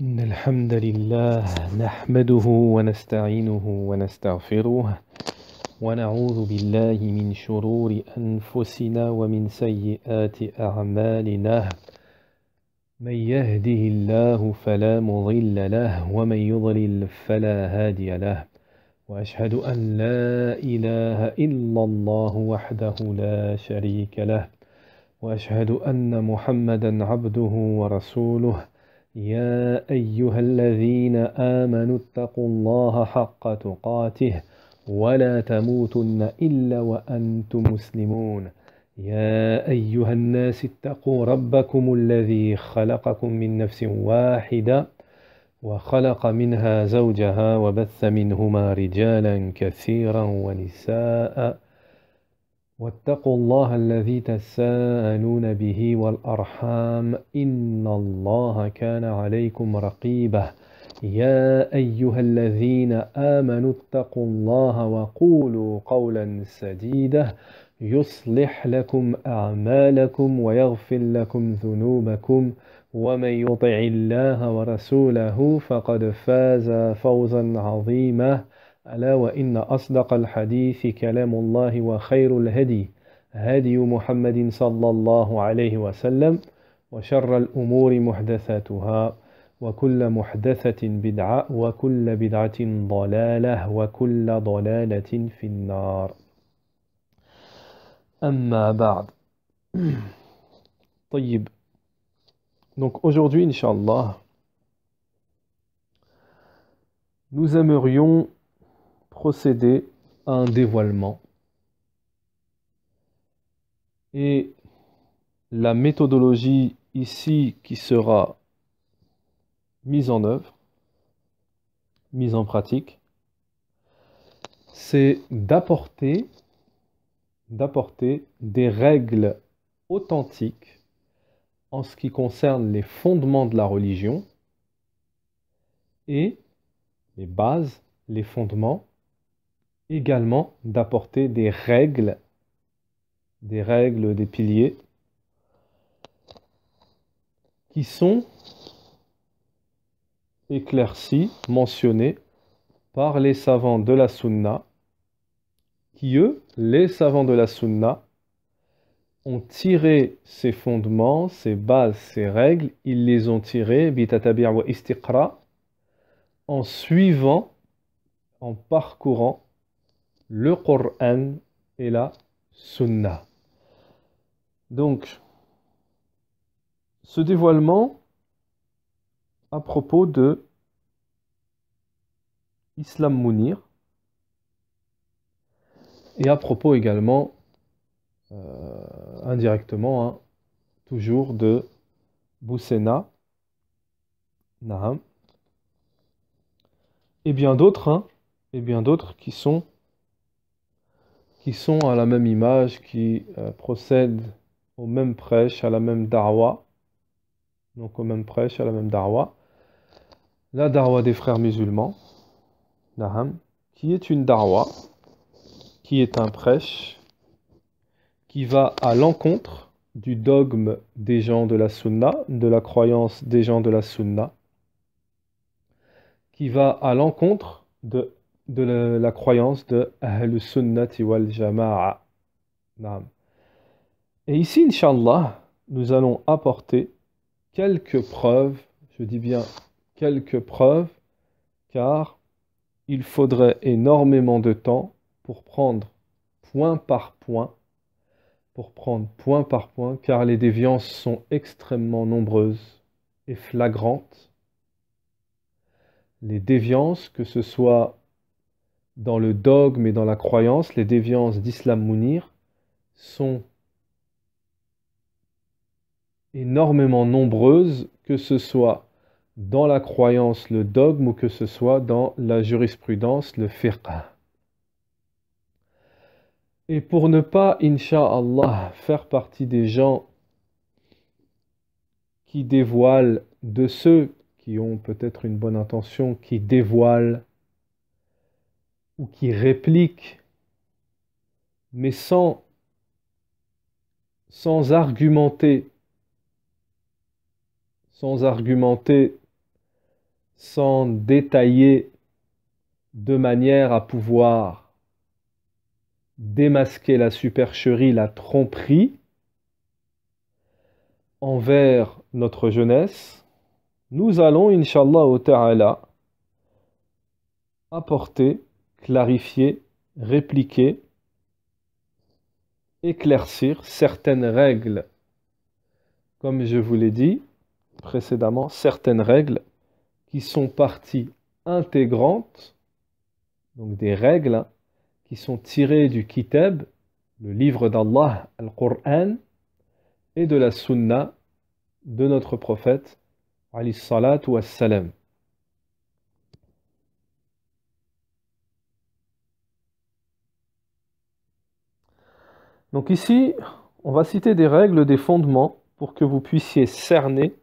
إن الحمد لله نحمده ونستعينه ونستغفره ونعوذ بالله من شرور أنفسنا ومن سيئات أعمالنا من يهده الله فلا مضل له ومن يضلل فلا هادي له وأشهد أن لا إله إلا الله وحده لا شريك له وأشهد أن محمدا عبده ورسوله يا أيها الذين آمنوا اتقوا الله حق تقاته ولا تموتن إلا وأنتم مسلمون يا أيها الناس اتقوا ربكم الذي خلقكم من نفس واحدة وخلق منها زوجها وبث منهما رجالا كثيرا ونساء واتقوا الله الذي تساءلون به والأرحام إن الله كان عليكم رقيبا يا أيها الذين آمنوا اتقوا الله وقولوا قولا سديدا يصلح لكم أعمالكم ويغفر لكم ذنوبكم ومن يطع الله ورسوله فقد فاز فوزا عظيما ألا وإن أصدق الحديث كلام الله وخير الهدي هدي محمد صلى الله عليه وسلم وشر الأمور محدثاتها وكل محدثة بدعة وكل بدعة ضلالة وكل ضلالة في النار أما بعد طيب donc aujourd'hui Inch'Allah nous aimerions procéder à un dévoilement. Et la méthodologie ici qui sera mise en œuvre, mise en pratique, c'est d'apporter des règles authentiques en ce qui concerne les fondements de la religion et les bases, les fondements, également d'apporter des règles, des piliers qui sont éclaircis, mentionnés par les savants de la Sunna, qui eux, les savants de la Sunna, ont tiré ces fondements, ces bases, ces règles, ils les ont tirés, bitatabi' wa istiqra, en suivant, en parcourant le Coran et la Sunna. Donc, ce dévoilement à propos de Islam Mounir et à propos également, indirectement, hein, toujours de Boussena, Naham, et bien d'autres qui sont à la même image, qui procèdent au même prêche, à la même darwa, donc au même prêche, à la même darwa, la darwa des frères musulmans, naham, qui est une darwa, qui est un prêche, qui va à l'encontre du dogme des gens de la sunna, de la croyance des gens de la sunna, qui va à l'encontre de la croyance de Ahl Sunnati wal Jama'a. Et ici, Inch'Allah, nous allons apporter quelques preuves, je dis bien quelques preuves, car il faudrait énormément de temps pour prendre point par point, car les déviances sont extrêmement nombreuses et flagrantes. Les déviances, que ce soit dans le dogme et dans la croyance, les déviances d'Islam Mounir sont énormément nombreuses, que ce soit dans la croyance, le dogme, ou que ce soit dans la jurisprudence, le fiqh. Et pour ne pas, Inch'Allah, faire partie des gens qui dévoilent, de ceux qui ont peut-être une bonne intention, qui dévoilent ou qui répliquent, mais sans argumenter sans détailler de manière à pouvoir démasquer la supercherie, la tromperie envers notre jeunesse, nous allons, Inch'Allah ta'ala, apporter, clarifier, répliquer, éclaircir certaines règles, comme je vous l'ai dit précédemment, certaines règles qui sont partie intégrante, donc des règles qui sont tirées du Kitab, le livre d'Allah, Al-Qur'an, et de la Sunna de notre prophète, alayhi salatu wassalam. Donc ici, on va citer des règles, des fondements pour que vous puissiez cerner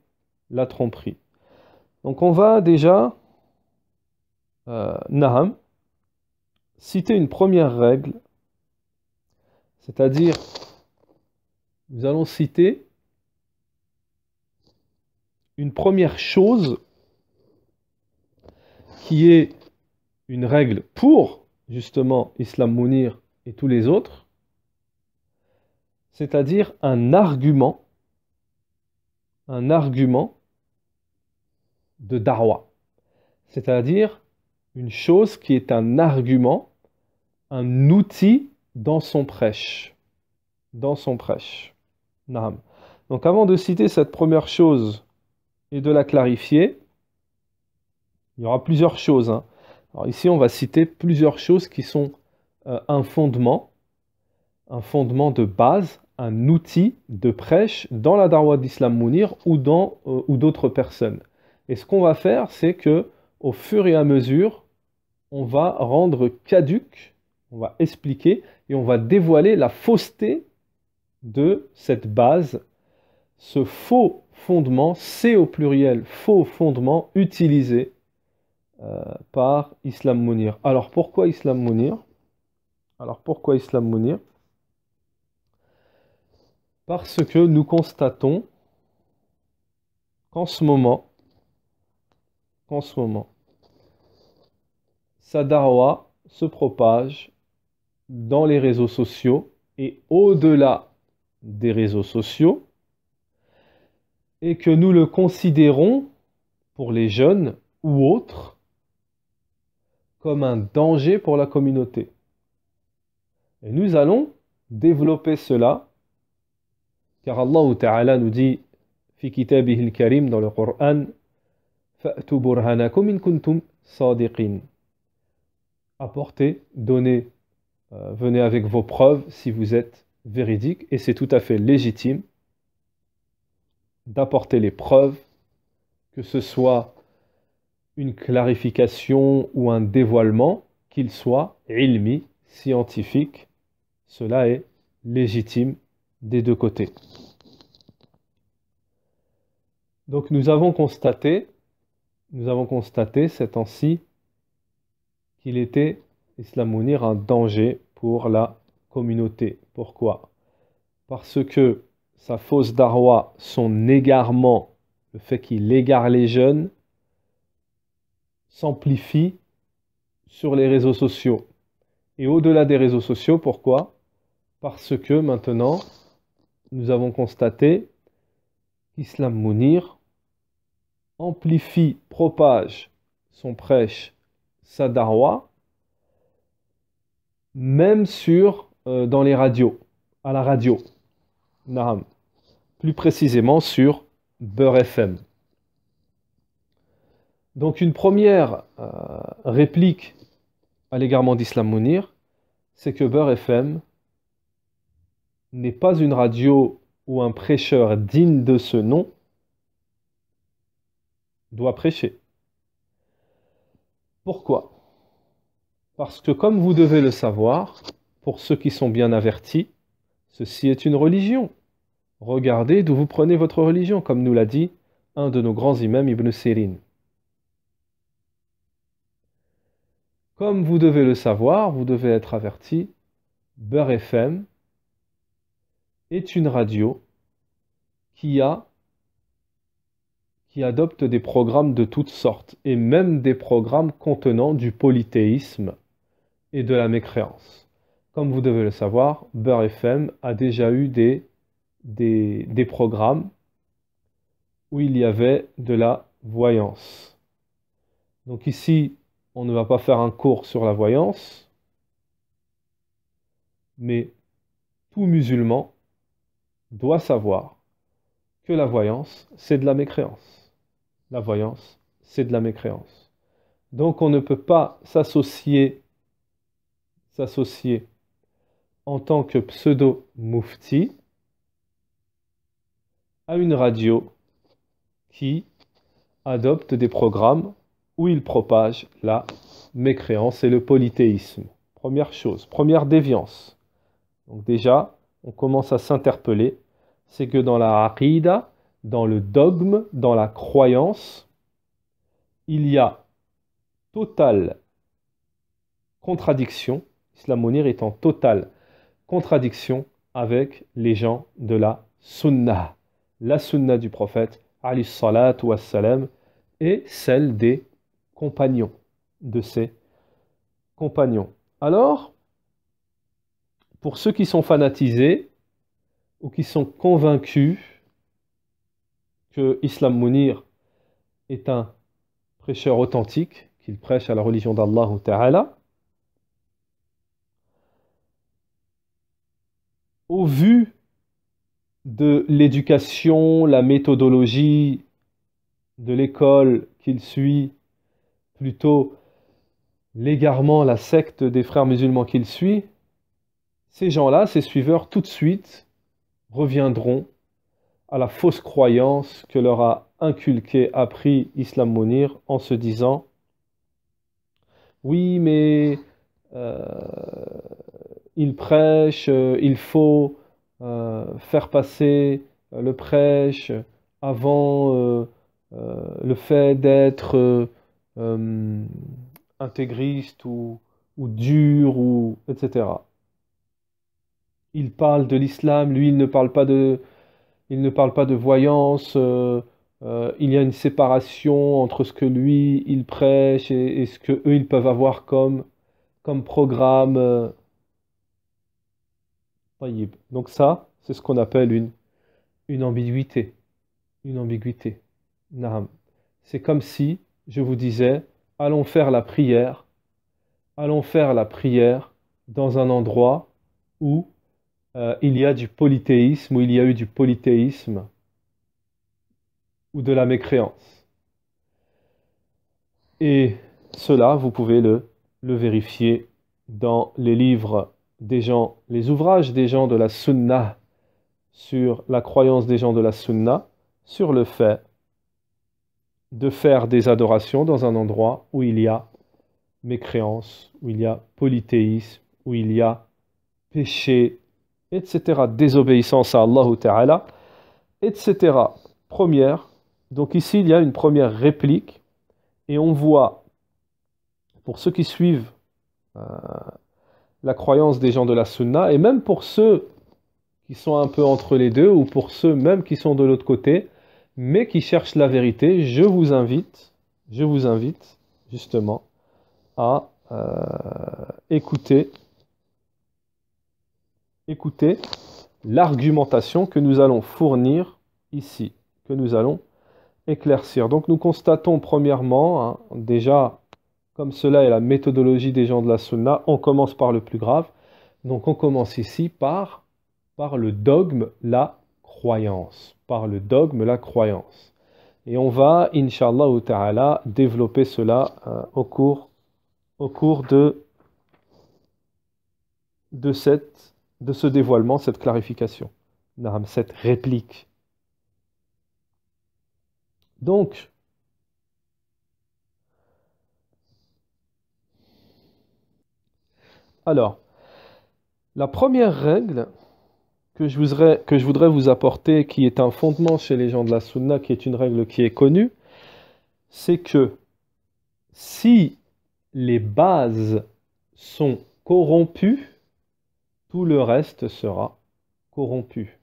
la tromperie. Donc on va déjà, Naham, citer une première règle, c'est-à-dire, nous allons citer une première chose qui est une règle pour, justement, Islam Mounir et tous les autres, c'est-à-dire un argument de da'wa, c'est-à-dire une chose qui est un argument, un outil dans son prêche. Dans son prêche. Naam. Donc avant de citer cette première chose et de la clarifier, il y aura plusieurs choses. Alors ici, on va citer plusieurs choses qui sont un fondement de base, un outil de prêche dans la Darwa d'Islam Mounir ou d'autres personnes. Et ce qu'on va faire, c'est que au fur et à mesure, on va rendre caduque, on va expliquer et on va dévoiler la fausseté de cette base, ce faux fondement, c'est au pluriel, faux fondement utilisé par Islam Mounir. Alors pourquoi Islam Mounir? Parce que nous constatons qu'en ce moment, sa darwa se propage dans les réseaux sociaux et au-delà des réseaux sociaux, et que nous le considérons, pour les jeunes ou autres, comme un danger pour la communauté. Et nous allons développer cela, car Allah Ta'ala nous dit, fi kitabihi al-karim, dans le Coran, fa'tu burhanakum in kuntum sadiqin. Apportez, donnez, venez avec vos preuves si vous êtes véridique, et c'est tout à fait légitime d'apporter les preuves, que ce soit une clarification ou un dévoilement, qu'il soit ilmi, scientifique, cela est légitime des deux côtés. Donc nous avons constaté ces temps-ci qu'il était, Islam Mounir, un danger pour la communauté. Pourquoi? Parce que sa fausse darwa, son égarement, le fait qu'il égare les jeunes, s'amplifie sur les réseaux sociaux. Et au-delà des réseaux sociaux, pourquoi? Parce que maintenant, nous avons constaté qu'Islam Mounir amplifie, propage son prêche, sa darwa, même dans les radios, à la radio. Naam. Plus précisément sur Beurre FM. Donc une première réplique à l'égarement d'Islam Mounir, c'est que Beurre FM n'est pas une radio où un prêcheur digne de ce nom doit prêcher. Pourquoi? Parce que comme vous devez le savoir, pour ceux qui sont bien avertis, ceci est une religion. Regardez d'où vous prenez votre religion, comme nous l'a dit un de nos grands imams, Ibn Sirin. Comme vous devez le savoir, vous devez être averti, Beurre FM est une radio qui qui adoptent des programmes de toutes sortes, et même des programmes contenant du polythéisme et de la mécréance. Comme vous devez le savoir, Beurre FM a déjà eu des programmes où il y avait de la voyance. Donc ici, on ne va pas faire un cours sur la voyance, mais tout musulman doit savoir que la voyance, c'est de la mécréance. La voyance, c'est de la mécréance. Donc on ne peut pas s'associer en tant que pseudo-moufti à une radio qui adopte des programmes où il propage la mécréance et le polythéisme. Première chose, première déviance. Donc déjà, on commence à s'interpeller, c'est que dans la aqida, dans le dogme, dans la croyance, il y a totale contradiction, Islam Mounir est en totale contradiction avec les gens de la sunna du prophète, alayhi salatu wassalam, et celle des compagnons, de ses compagnons. Alors, pour ceux qui sont fanatisés ou qui sont convaincus que Islam Mounir est un prêcheur authentique, qu'il prêche à la religion d'Allah Ta'ala, au vu de l'éducation, la méthodologie de l'école qu'il suit, plutôt l'égarement, la secte des frères musulmans qu'il suit, ces gens-là, ces suiveurs, tout de suite reviendront à la fausse croyance que leur a inculqué, appris Islam Mounir en se disant oui, mais euh, il prêche, il faut faire passer le prêche avant le fait d'être intégriste ou dur, ou, etc. Il parle de l'islam, lui, il ne parle pas de voyance, il y a une séparation entre ce que lui, il prêche et ce que eux, ils peuvent avoir comme programme. Taïb. Donc ça, c'est ce qu'on appelle une ambiguïté. Une ambiguïté. Naam. C'est comme si je vous disais, allons faire la prière, allons faire la prière dans un endroit où il y a du polythéisme, où il y a eu du polythéisme ou de la mécréance. Et cela, vous pouvez le vérifier dans les livres des gens, les ouvrages des gens de la Sunna, sur la croyance des gens de la Sunna, sur le fait de faire des adorations dans un endroit où il y a mécréance, où il y a polythéisme, où il y a péché, etc., désobéissance à Allah Ta'ala, etc. Première, donc ici il y a une première réplique, et on voit, pour ceux qui suivent la croyance des gens de la Sunna, et même pour ceux qui sont un peu entre les deux, ou pour ceux même qui sont de l'autre côté, mais qui cherchent la vérité, je vous invite justement à écouter l'argumentation que nous allons fournir ici, que nous allons éclaircir. Donc nous constatons premièrement, hein, déjà, comme cela est la méthodologie des gens de la Sunna, on commence par le plus grave. Donc on commence ici par le dogme, la croyance. Par le dogme, la croyance. Et on va, Inch'Allah Ta'ala, développer cela au cours de ce dévoilement, cette clarification, cette réplique. Donc, alors, la première règle que je voudrais vous apporter, qui est un fondement chez les gens de la Sunna, qui est une règle qui est connue, c'est que si les bases sont corrompues, tout le reste sera corrompu.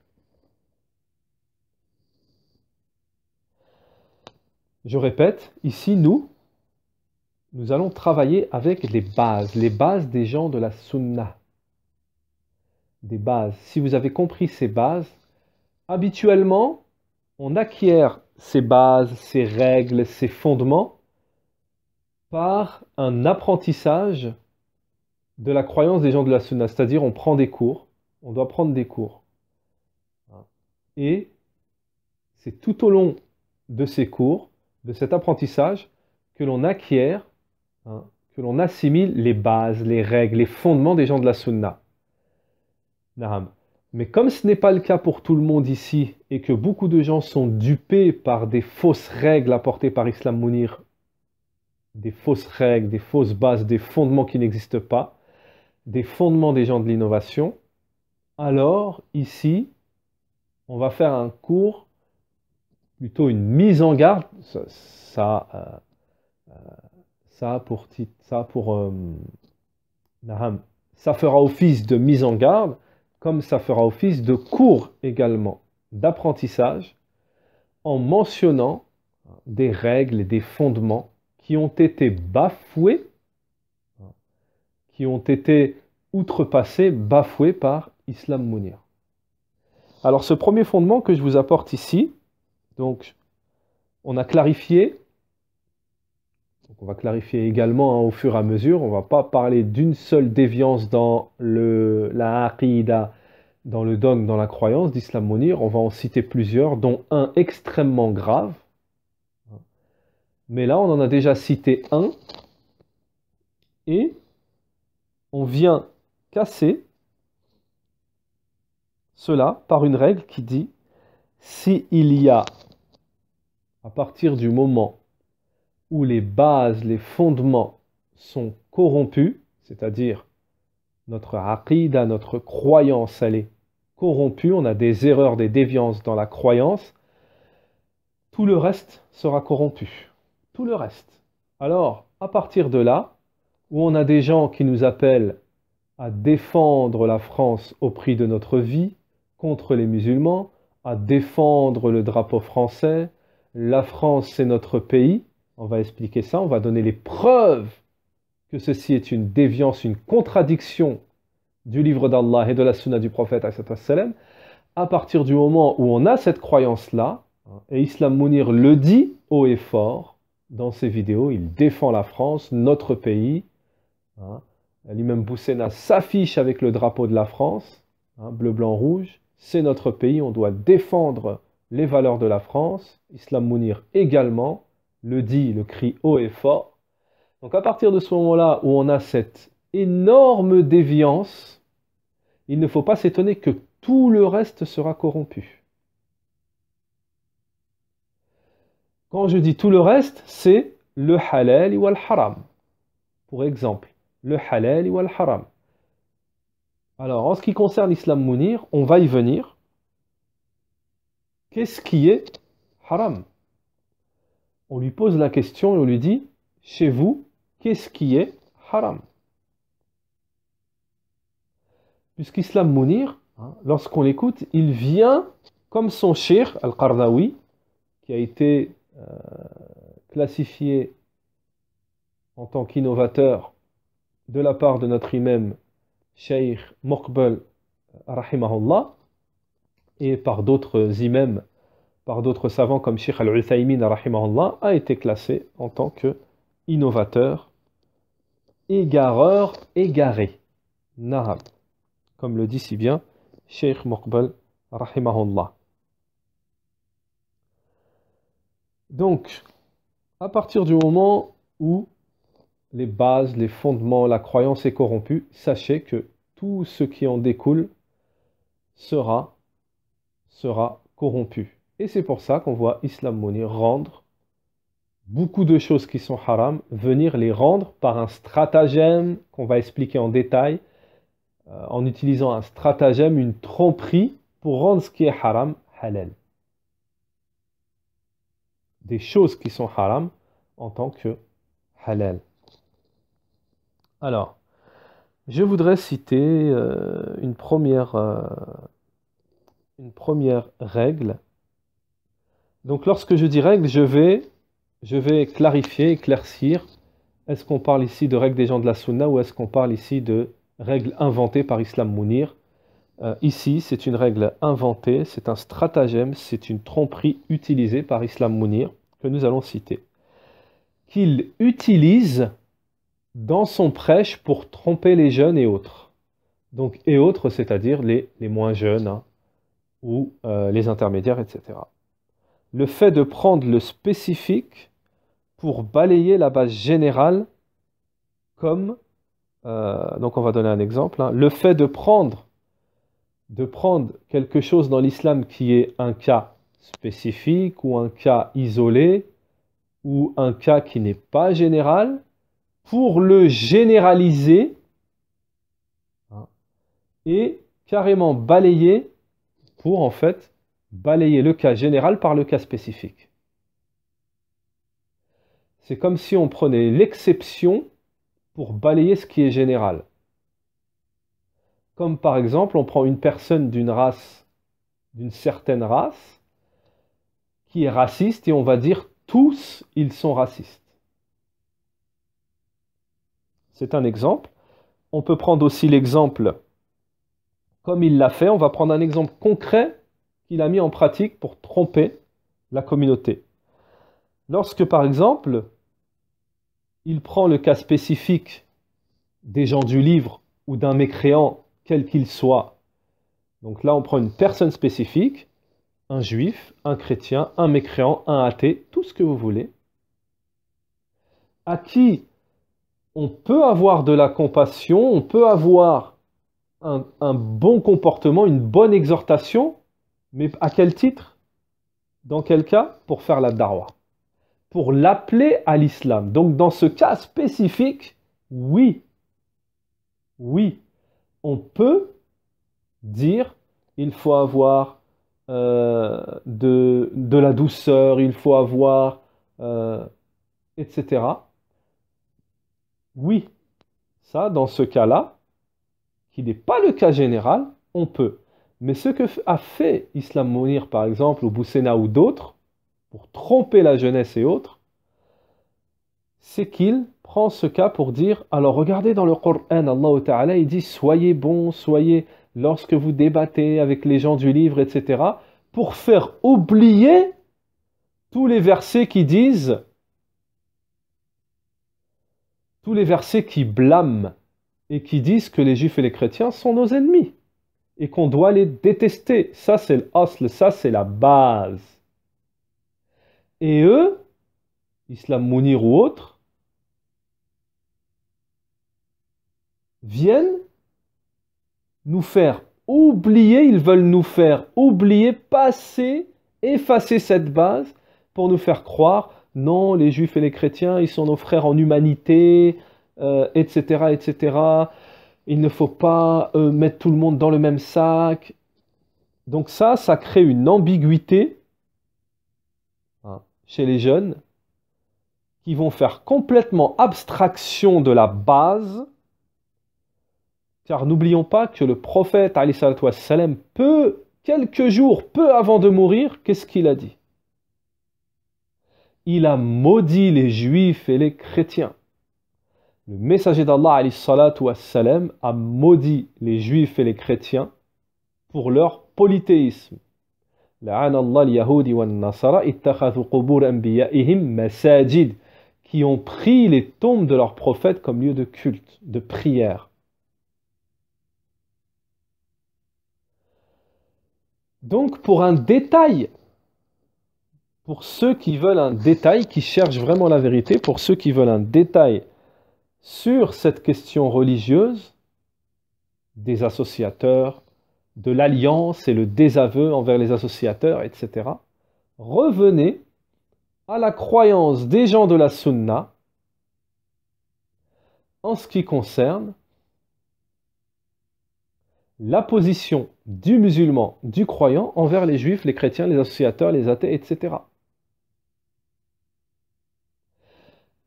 Je répète, ici, nous allons travailler avec les bases des gens de la sunna. Des bases. Si vous avez compris ces bases, habituellement, on acquiert ces bases, ces règles, ces fondements par un apprentissage de la croyance des gens de la sunna. C'est-à-dire, on prend des cours, on doit prendre des cours. Et c'est tout au long de ces cours, de cet apprentissage, que l'on acquiert, que l'on assimile les bases, les règles, les fondements des gens de la sunna. Naam. Mais comme ce n'est pas le cas pour tout le monde ici, et que beaucoup de gens sont dupés par des fausses règles apportées par Islam Mounir, des fausses règles, des fausses bases, des fondements qui n'existent pas, des fondements des gens de l'innovation, alors ici, on va faire un cours, plutôt une mise en garde, ça fera office de mise en garde, comme ça fera office de cours également, d'apprentissage, en mentionnant des règles et des fondements qui ont été bafoués, qui ont été outrepassés, bafoués par Islam Mounir. Alors ce premier fondement que je vous apporte ici, donc on a clarifié, donc on va clarifier également au fur et à mesure, on ne va pas parler d'une seule déviance dans la aqidah, dans le dogme, dans la croyance d'Islam Mounir, on va en citer plusieurs, dont un extrêmement grave. Mais là, on en a déjà cité un, et on vient casser cela par une règle qui dit, si il y a, à partir du moment où les bases, les fondements sont corrompus, c'est-à-dire notre aqidah, notre croyance, elle est corrompue, on a des erreurs, des déviances dans la croyance, tout le reste sera corrompu. Tout le reste. Alors, à partir de là, où on a des gens qui nous appellent à défendre la France au prix de notre vie, contre les musulmans, à défendre le drapeau français, la France c'est notre pays, on va expliquer ça, on va donner les preuves que ceci est une déviance, une contradiction du livre d'Allah et de la sunna du prophète, à partir du moment où on a cette croyance-là, et Islam Mounir le dit haut et fort dans ses vidéos, il défend la France, notre pays. L'imam Boussena s'affiche avec le drapeau de la France, bleu, blanc, rouge. C'est notre pays, on doit défendre les valeurs de la France. Islam Mounir également le dit, le crie haut et fort. Donc à partir de ce moment-là où on a cette énorme déviance, il ne faut pas s'étonner que tout le reste sera corrompu. Quand je dis tout le reste, c'est le halal ou le haram. Pour exemple, le halal ou le haram. Alors, en ce qui concerne l'Islam Mounir, on va y venir. Qu'est-ce qui est haram? On lui pose la question et on lui dit, chez vous, qu'est-ce qui est haram? Puisqu'Islam Mounir, lorsqu'on l'écoute, il vient comme son cheikh Al-Qardawi, qui a été classifié en tant qu'innovateur de la part de notre imam Cheikh Muqbil rahimahullah, et par d'autres imams, par d'autres savants comme Cheikh Al-Uthaymin rahimahullah, a été classé en tant que innovateur, égareur, égaré. Nahab, comme le dit si bien Cheikh Muqbil rahimahullah. Donc, à partir du moment où les bases, les fondements, la croyance est corrompue, sachez que tout ce qui en découle sera corrompu. Et c'est pour ça qu'on voit Islam Mounir rendre beaucoup de choses qui sont haram, venir les rendre par un stratagème qu'on va expliquer en détail, en utilisant un stratagème, une tromperie, pour rendre ce qui est haram, halal. Des choses qui sont haram en tant que halal. Alors, je voudrais citer une première règle. Donc, lorsque je dis règle, je vais je vais clarifier, éclaircir. Est-ce qu'on parle ici de règles des gens de la Sunna ou est-ce qu'on parle ici de règles inventées par Islam Mounir? Ici, c'est une règle inventée, c'est un stratagème, c'est une tromperie utilisée par Islam Mounir que nous allons citer. Qu'il utilise dans son prêche pour tromper les jeunes et autres. Donc, et autres, c'est-à-dire les moins jeunes hein, ou les intermédiaires, etc. Le fait de prendre le spécifique pour balayer la base générale comme, donc on va donner un exemple, hein, le fait de prendre quelque chose dans l'islam qui est un cas spécifique ou un cas isolé ou un cas qui n'est pas général pour le généraliser hein, et carrément balayer pour en fait balayer le cas général par le cas spécifique. C'est comme si on prenait l'exception pour balayer ce qui est général. Comme par exemple, on prend une personne d'une race, d'une certaine race, qui est raciste et on va dire tous ils sont racistes. C'est un exemple. On peut prendre aussi l'exemple comme il l'a fait. On va prendre un exemple concret qu'il a mis en pratique pour tromper la communauté. Lorsque par exemple, il prend le cas spécifique des gens du livre ou d'un mécréant, quel qu'il soit. Donc là, on prend une personne spécifique, un juif, un chrétien, un mécréant, un athée, tout ce que vous voulez, à qui on peut avoir de la compassion, on peut avoir un bon comportement, une bonne exhortation, mais à quel titre? Dans quel cas? Pour faire la darwa, pour l'appeler à l'islam. Donc dans ce cas spécifique, oui, on peut dire il faut avoir de la douceur, il faut avoir, etc. Oui, ça, dans ce cas-là, qui n'est pas le cas général, on peut. Mais ce que a fait Islam Mounir, par exemple, ou Boussena ou d'autres, pour tromper la jeunesse et autres, c'est qu'il prend ce cas pour dire, alors regardez dans le Coran, Allah Ta'ala, il dit, soyez bons, soyez, lorsque vous débattez avec les gens du livre, etc., pour faire oublier tous les versets qui disent, tous les versets qui blâment et qui disent que les juifs et les chrétiens sont nos ennemis et qu'on doit les détester. Ça, c'est l'asl, ça, c'est la base. Et eux, Islam Mounir ou autres, viennent nous faire oublier, ils veulent nous faire oublier, passer, effacer cette base pour nous faire croire, non, les juifs et les chrétiens, ils sont nos frères en humanité, etc., etc. Il ne faut pas mettre tout le monde dans le même sac. Donc ça crée une ambiguïté hein, chez les jeunes qui vont faire complètement abstraction de la base. Car n'oublions pas que le prophète, alayhi salatu wassalam, quelques jours, peu avant de mourir, qu'est-ce qu'il a dit? Il a maudit les juifs et les chrétiens. Le messager d'Allah, alayhi salatu wassalam, a maudit les juifs et les chrétiens pour leur polythéisme. La'ana Allah al-Yahudi wa al-Nasara ittakhadhu qubur anbiya'ihim masajid, qui ont pris les tombes de leurs prophètes comme lieu de culte, de prière. Donc pour un détail, pour ceux qui veulent un détail, qui cherchent vraiment la vérité, pour ceux qui veulent un détail sur cette question religieuse, des associateurs, de l'alliance et le désaveu envers les associateurs, etc., revenez à la croyance des gens de la Sunna en ce qui concerne la position du musulman, du croyant, envers les juifs, les chrétiens, les associateurs, les athées, etc.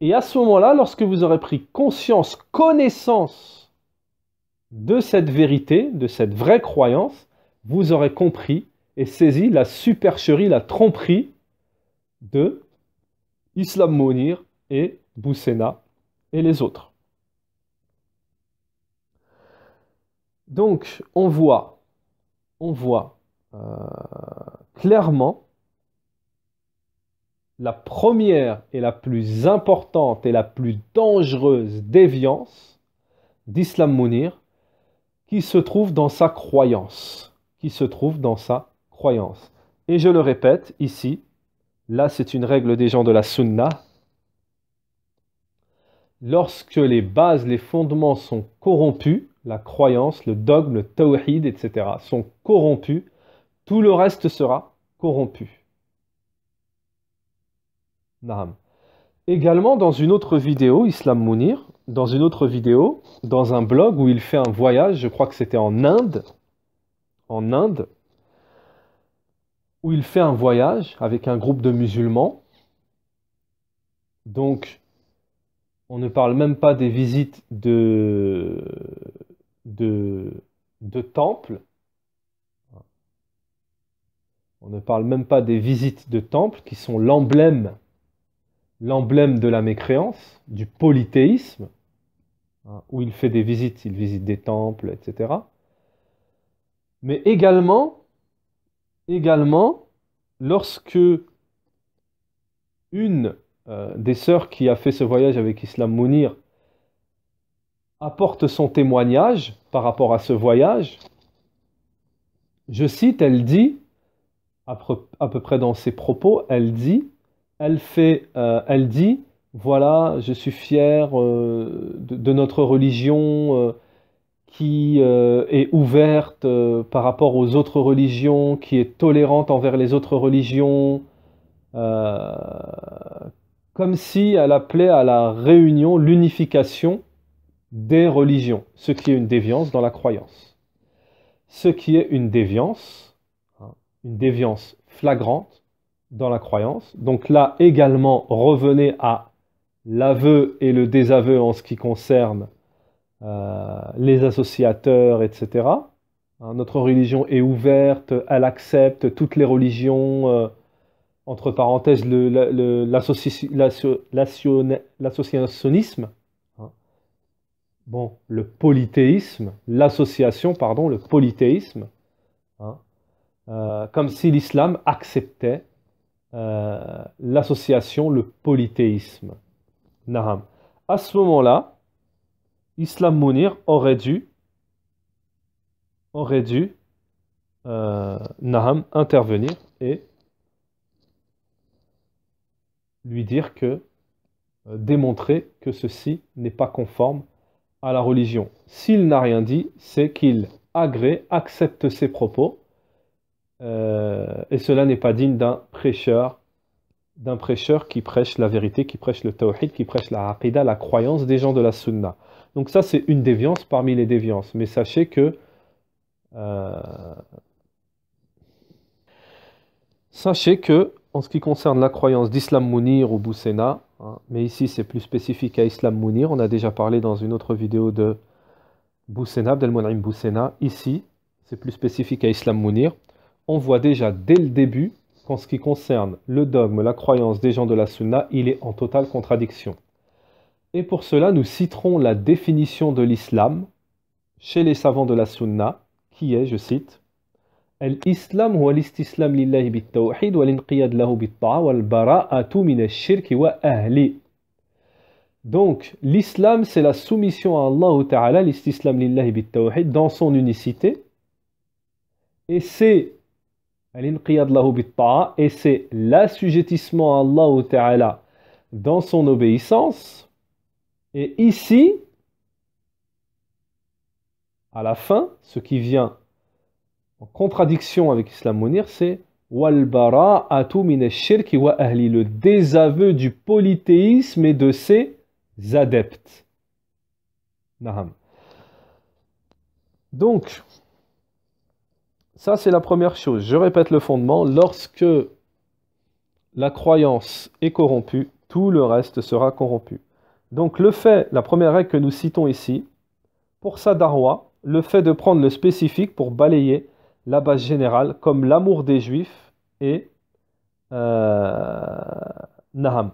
Et à ce moment-là, lorsque vous aurez pris conscience, connaissance de cette vérité, de cette vraie croyance, vous aurez compris et saisi la supercherie, la tromperie de Islam Mounir et Boussena et les autres. Donc, on voit clairement la première et la plus importante et la plus dangereuse déviance d'Islam Mounir qui se trouve dans sa croyance. Qui se trouve dans sa croyance. Et je le répète ici, là c'est une règle des gens de la Sunna. Lorsque les bases, les fondements sont corrompus, la croyance, le dogme, le tawhid, etc. sont corrompus, tout le reste sera corrompu. Naam. Également dans une autre vidéo, Islam Mounir, dans une autre vidéo, dans un blog où il fait un voyage, je crois que c'était en Inde, où il fait un voyage avec un groupe de musulmans. Donc, on ne parle même pas des visites de temples. On ne parle même pas des visites de temples qui sont l'emblème de la mécréance, du polythéisme, où il fait des visites, il visite des temples, etc. Mais également, lorsque une des sœurs qui a fait ce voyage avec Islam Mounir apporte son témoignage par rapport à ce voyage, je cite, elle dit, à peu près dans ses propos, elle dit, voilà, je suis fier de notre religion qui est ouverte par rapport aux autres religions, qui est tolérante envers les autres religions, comme si elle appelait à la réunion, l'unification des religions, ce qui est une déviance dans la croyance. Ce qui est une déviance flagrante dans la croyance. Donc là également, revenez à l'aveu et le désaveu en ce qui concerne les associateurs, etc. Notre religion est ouverte, elle accepte toutes les religions, entre parenthèses l'associationnisme, bon, le polythéisme, l'association, pardon, le polythéisme, comme si l'islam acceptait l'association, le polythéisme. Naham. À ce moment-là, Islam Mounir aurait dû Naham intervenir et lui dire que, démontrer que ceci n'est pas conforme à la religion. S'il n'a rien dit, c'est qu'il agrée, accepte ses propos, et cela n'est pas digne d'un prêcheur qui prêche la vérité, qui prêche le tawhid, qui prêche la aqidah, la croyance des gens de la sunna. Donc ça, c'est une déviance parmi les déviances. Mais sachez que en ce qui concerne la croyance d'Islam Mounir ou Boussena, mais ici c'est plus spécifique à Islam Mounir, on a déjà parlé dans une autre vidéo de Boussena, Abdelmoun'im Boussena, ici c'est plus spécifique à Islam Mounir, on voit déjà dès le début qu'en ce qui concerne le dogme, la croyance des gens de la Sunna, il est en totale contradiction. Et pour cela, nous citerons la définition de l'islam chez les savants de la Sunna, qui est, je cite, الإسلام هو الاستسلام لله بالتوحيد والانقياد له بالطاعة والبراءة من الشرك وأهله. Donc, l'islam, c'est la soumission à Allah Ta'ala, l'istislam lillahi bit-tawhid, dans son unicité, et c'est الانقياد له بالطاعة, et c'est l'assujettissement à Allah Ta'ala dans son obéissance. Et ici, à la fin, ce qui vient en contradiction avec Islam Mounir, c'est وَالْبَرَاءَةُ مِنَ الشِّرْكِ وَأَهْلِ, le désaveu du polythéisme et de ses adeptes. Naham. Donc, ça c'est la première chose. Je répète le fondement. Lorsque la croyance est corrompue, tout le reste sera corrompu. Donc la première règle que nous citons ici, pour sa darwa, le fait de prendre le spécifique pour balayer la base générale, comme l'amour des juifs et Naham.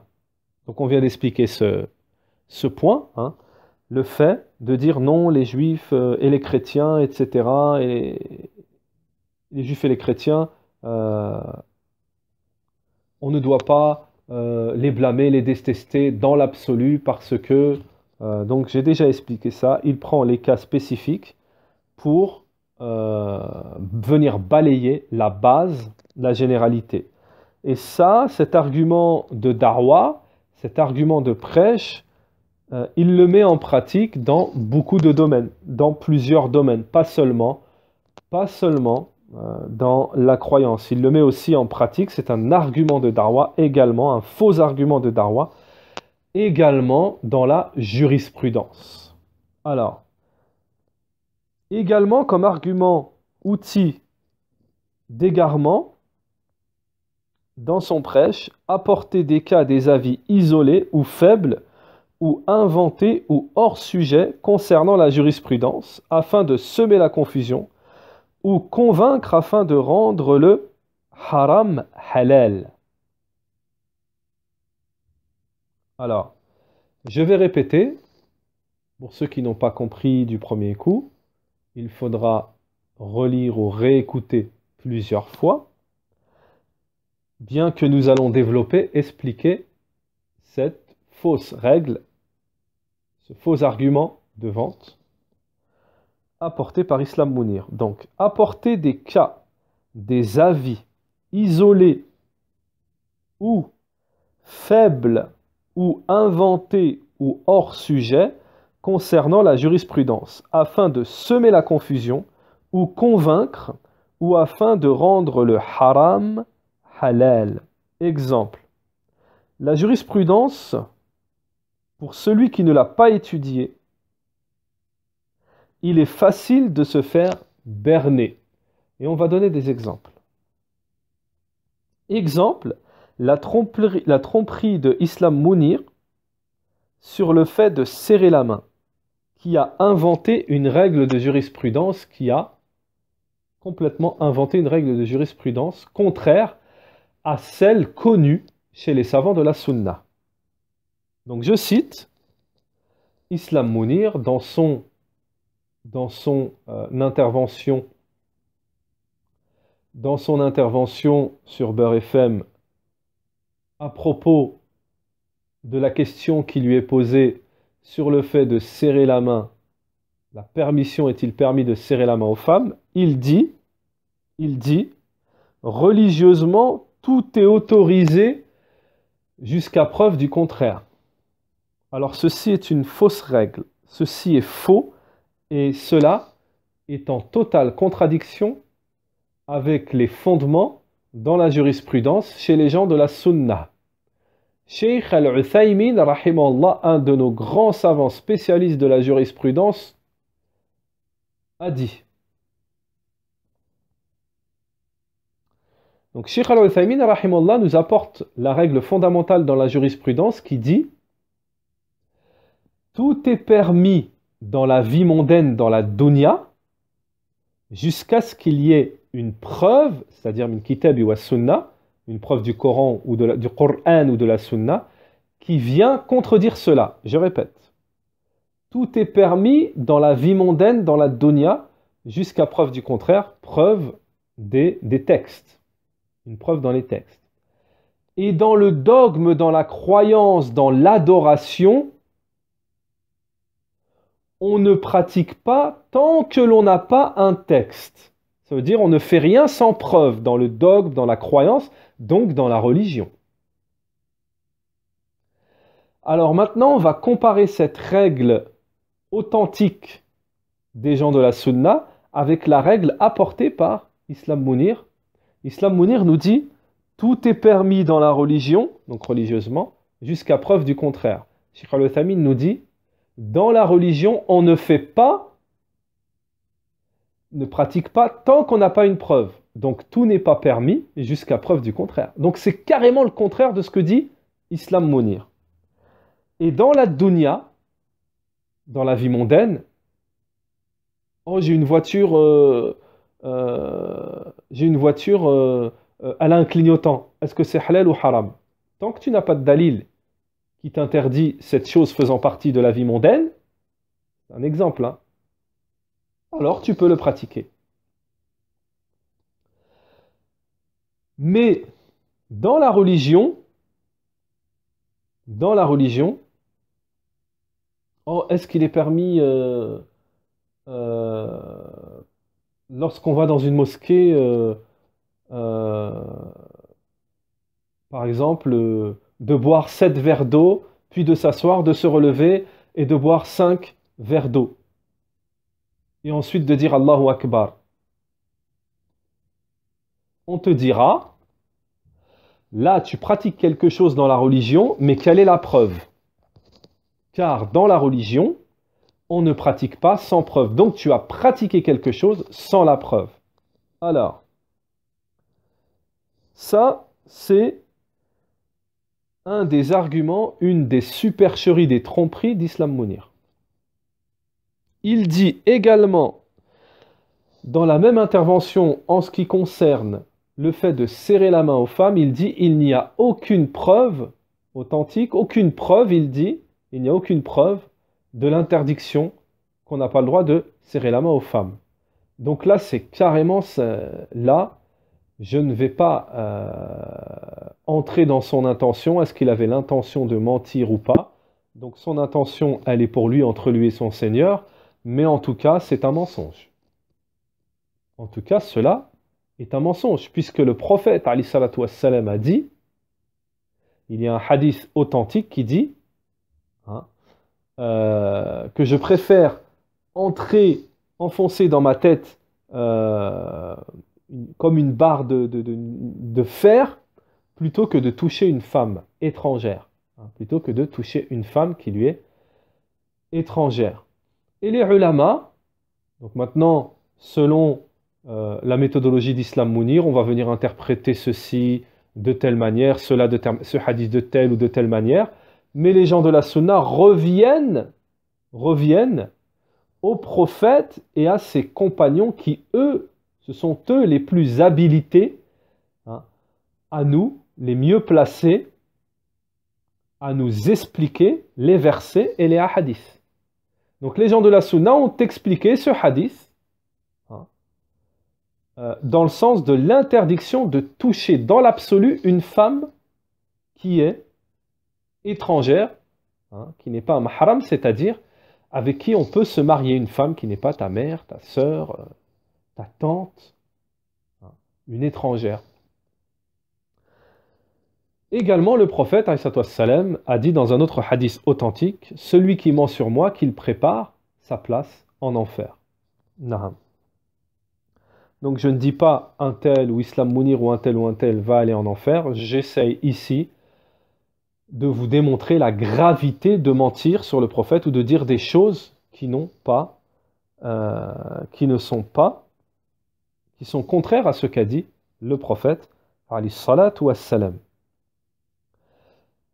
Donc on vient d'expliquer ce point, hein, le fait de dire non, les juifs et les chrétiens, etc. Et les juifs et les chrétiens, on ne doit pas les blâmer, les détester dans l'absolu parce que, donc j'ai déjà expliqué ça, il prend les cas spécifiques pour venir balayer la base, la généralité. Et ça, cet argument de darwa, cet argument de prêche, il le met en pratique dans beaucoup de domaines, dans plusieurs domaines, pas seulement dans la croyance. Il le met aussi en pratique, c'est un argument de darwa également, un faux argument de darwa, également dans la jurisprudence. Alors, également comme argument, outil d'égarement, dans son prêche, apporter des cas, des avis isolés ou faibles, ou inventés ou hors sujet concernant la jurisprudence, afin de semer la confusion, ou convaincre afin de rendre le haram halal. Alors, je vais répéter, pour ceux qui n'ont pas compris du premier coup, il faudra relire ou réécouter plusieurs fois, bien que nous allons développer, expliquer cette fausse règle, ce faux argument de vente apporté par Islam Mounir. Donc, apporter des cas, des avis isolés ou faibles ou inventés ou hors sujet concernant la jurisprudence, afin de semer la confusion ou convaincre ou afin de rendre le haram halal. Exemple, la jurisprudence, pour celui qui ne l'a pas étudiée, il est facile de se faire berner. Et on va donner des exemples. Exemple, la tromperie de Islam Mounir sur le fait de serrer la main, qui a inventé une règle de jurisprudence, qui a complètement inventé une règle de jurisprudence contraire à celle connue chez les savants de la Sunna. Donc je cite Islam Mounir dans son intervention sur Beurre FM à propos de la question qui lui est posée sur le fait de serrer la main, la permission est-il permis de serrer la main aux femmes, il dit, religieusement, tout est autorisé jusqu'à preuve du contraire. Alors ceci est une fausse règle, ceci est faux, et cela est en totale contradiction avec les fondements dans la jurisprudence chez les gens de la Sunna. Cheikh Al-Uthaymin, rahimahullah, un de nos grands savants spécialistes de la jurisprudence, a dit. Donc Cheikh Al-Uthaymin, rahimahullah, nous apporte la règle fondamentale dans la jurisprudence qui dit « Tout est permis dans la vie mondaine, dans la dunya, jusqu'à ce qu'il y ait une preuve, c'est-à-dire une kitab ou sunnah, une preuve du Coran ou du Coran ou de la Sunna, qui vient contredire cela. Je répète, tout est permis dans la vie mondaine, dans la dunya, jusqu'à preuve du contraire, preuve des textes. Une preuve dans les textes. Et dans le dogme, dans la croyance, dans l'adoration, on ne pratique pas tant que l'on n'a pas un texte. Ça veut dire on ne fait rien sans preuve dans le dogme, dans la croyance, donc dans la religion. Alors maintenant, on va comparer cette règle authentique des gens de la Sunna avec la règle apportée par Islam Mounir. Islam Mounir nous dit « Tout est permis dans la religion, donc religieusement, jusqu'à preuve du contraire. » Cheikh Al-Uthaymin nous dit « Dans la religion, on ne fait pas, ne pratique pas tant qu'on n'a pas une preuve. Donc tout n'est pas permis jusqu'à preuve du contraire. » Donc c'est carrément le contraire de ce que dit Islam Mounir. Et dans la dunya, dans la vie mondaine, oh j'ai une voiture, elle a un clignotant. Est-ce que c'est halal ou haram? Tant que tu n'as pas de dalil qui t'interdit cette chose faisant partie de la vie mondaine, un exemple, hein, alors tu peux le pratiquer. Mais dans la religion, oh, est-ce qu'il est permis, euh, lorsqu'on va dans une mosquée, euh, par exemple, de boire 7 verres d'eau, puis de s'asseoir, de se relever et de boire 5 verres d'eau. Et ensuite de dire Allahu Akbar. On te dira, là tu pratiques quelque chose dans la religion, mais quelle est la preuve? Car dans la religion, on ne pratique pas sans preuve. Donc tu as pratiqué quelque chose sans la preuve. Alors, ça, c'est un des arguments, une des supercheries, des tromperies d'Islam Mounir. Il dit également, dans la même intervention en ce qui concerne le fait de serrer la main aux femmes, il dit il n'y a aucune preuve authentique, aucune preuve, il dit, il n'y a aucune preuve de l'interdiction qu'on n'a pas le droit de serrer la main aux femmes. Donc là, c'est carrément là, je ne vais pas entrer dans son intention. Est-ce qu'il avait l'intention de mentir ou pas? Donc son intention, elle est pour lui, entre lui et son Seigneur, mais en tout cas, c'est un mensonge. En tout cas, cela est un mensonge, puisque le prophète, alayhi salatu wassalam, a dit, il y a un hadith authentique qui dit, hein, que je préfère enfoncer dans ma tête comme une barre de fer, plutôt que de toucher une femme étrangère, hein, plutôt que de toucher une femme qui lui est étrangère. Et les ulama, donc maintenant, selon la méthodologie d'Islam Mounir, on va venir interpréter ceci de telle manière, ce hadith de telle ou de telle manière, mais les gens de la Sunna reviennent au prophète et à ses compagnons qui, eux, ce sont eux les plus habilités, hein, à nous, les mieux placés, à nous expliquer les versets et les hadiths. Donc les gens de la Sunna ont expliqué ce hadith, hein, dans le sens de l'interdiction de toucher dans l'absolu une femme qui est étrangère, hein, qui n'est pas un mahram, c'est-à-dire avec qui on peut se marier, une femme qui n'est pas ta mère, ta sœur, ta tante, hein, une étrangère. Également, le prophète salam, a dit dans un autre hadith authentique, « Celui qui ment sur moi, qu'il prépare sa place en enfer. » Naham. Donc je ne dis pas un tel ou Islam Mounir ou un tel va aller en enfer. J'essaye ici de vous démontrer la gravité de mentir sur le prophète ou de dire des choses qui ne sont contraires à ce qu'a dit le prophète alayhi salatu wassalam.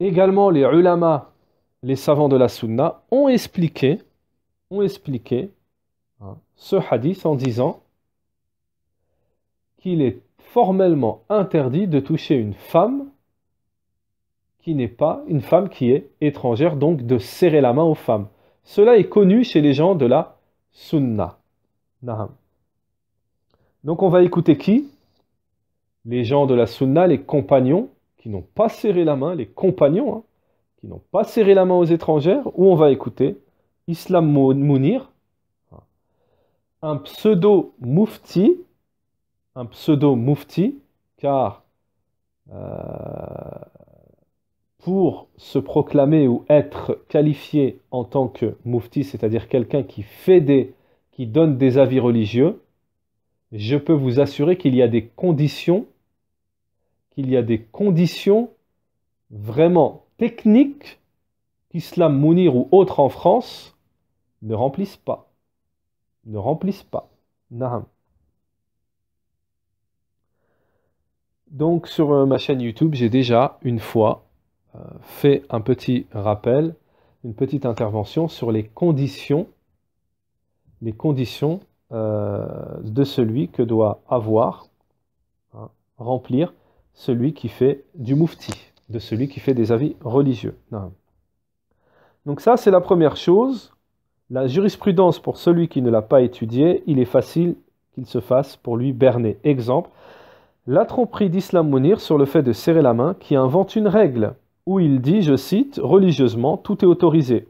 Également, les ulama, les savants de la sunna, ont expliqué hein, ce hadith en disant qu'il est formellement interdit de toucher une femme qui n'est pas une femme qui est étrangère, donc de serrer la main aux femmes. Cela est connu chez les gens de la sunna. Naham. Donc on va écouter qui? Les gens de la sunna, les compagnons, qui n'ont pas serré la main, les compagnons, hein, qui n'ont pas serré la main aux étrangères, ou on va écouter Islam Mounir, un pseudo-mufti, car pour se proclamer ou être qualifié en tant que mufti, c'est-à-dire quelqu'un qui donne des avis religieux, je peux vous assurer qu'il y a des conditions, vraiment techniques qu'Islam Mounir ou autres en France ne remplissent pas. Naham. Donc sur ma chaîne YouTube, j'ai déjà une fois fait un petit rappel, une petite intervention sur les conditions de celui que doit avoir, hein, remplir celui qui fait du mufti, de celui qui fait des avis religieux. Non. Donc ça, c'est la première chose. La jurisprudence, pour celui qui ne l'a pas étudiée, il est facile qu'il se fasse pour lui berner. Exemple, la tromperie d'Islam Mounir sur le fait de serrer la main, qui invente une règle, où il dit, je cite, religieusement, tout est autorisé.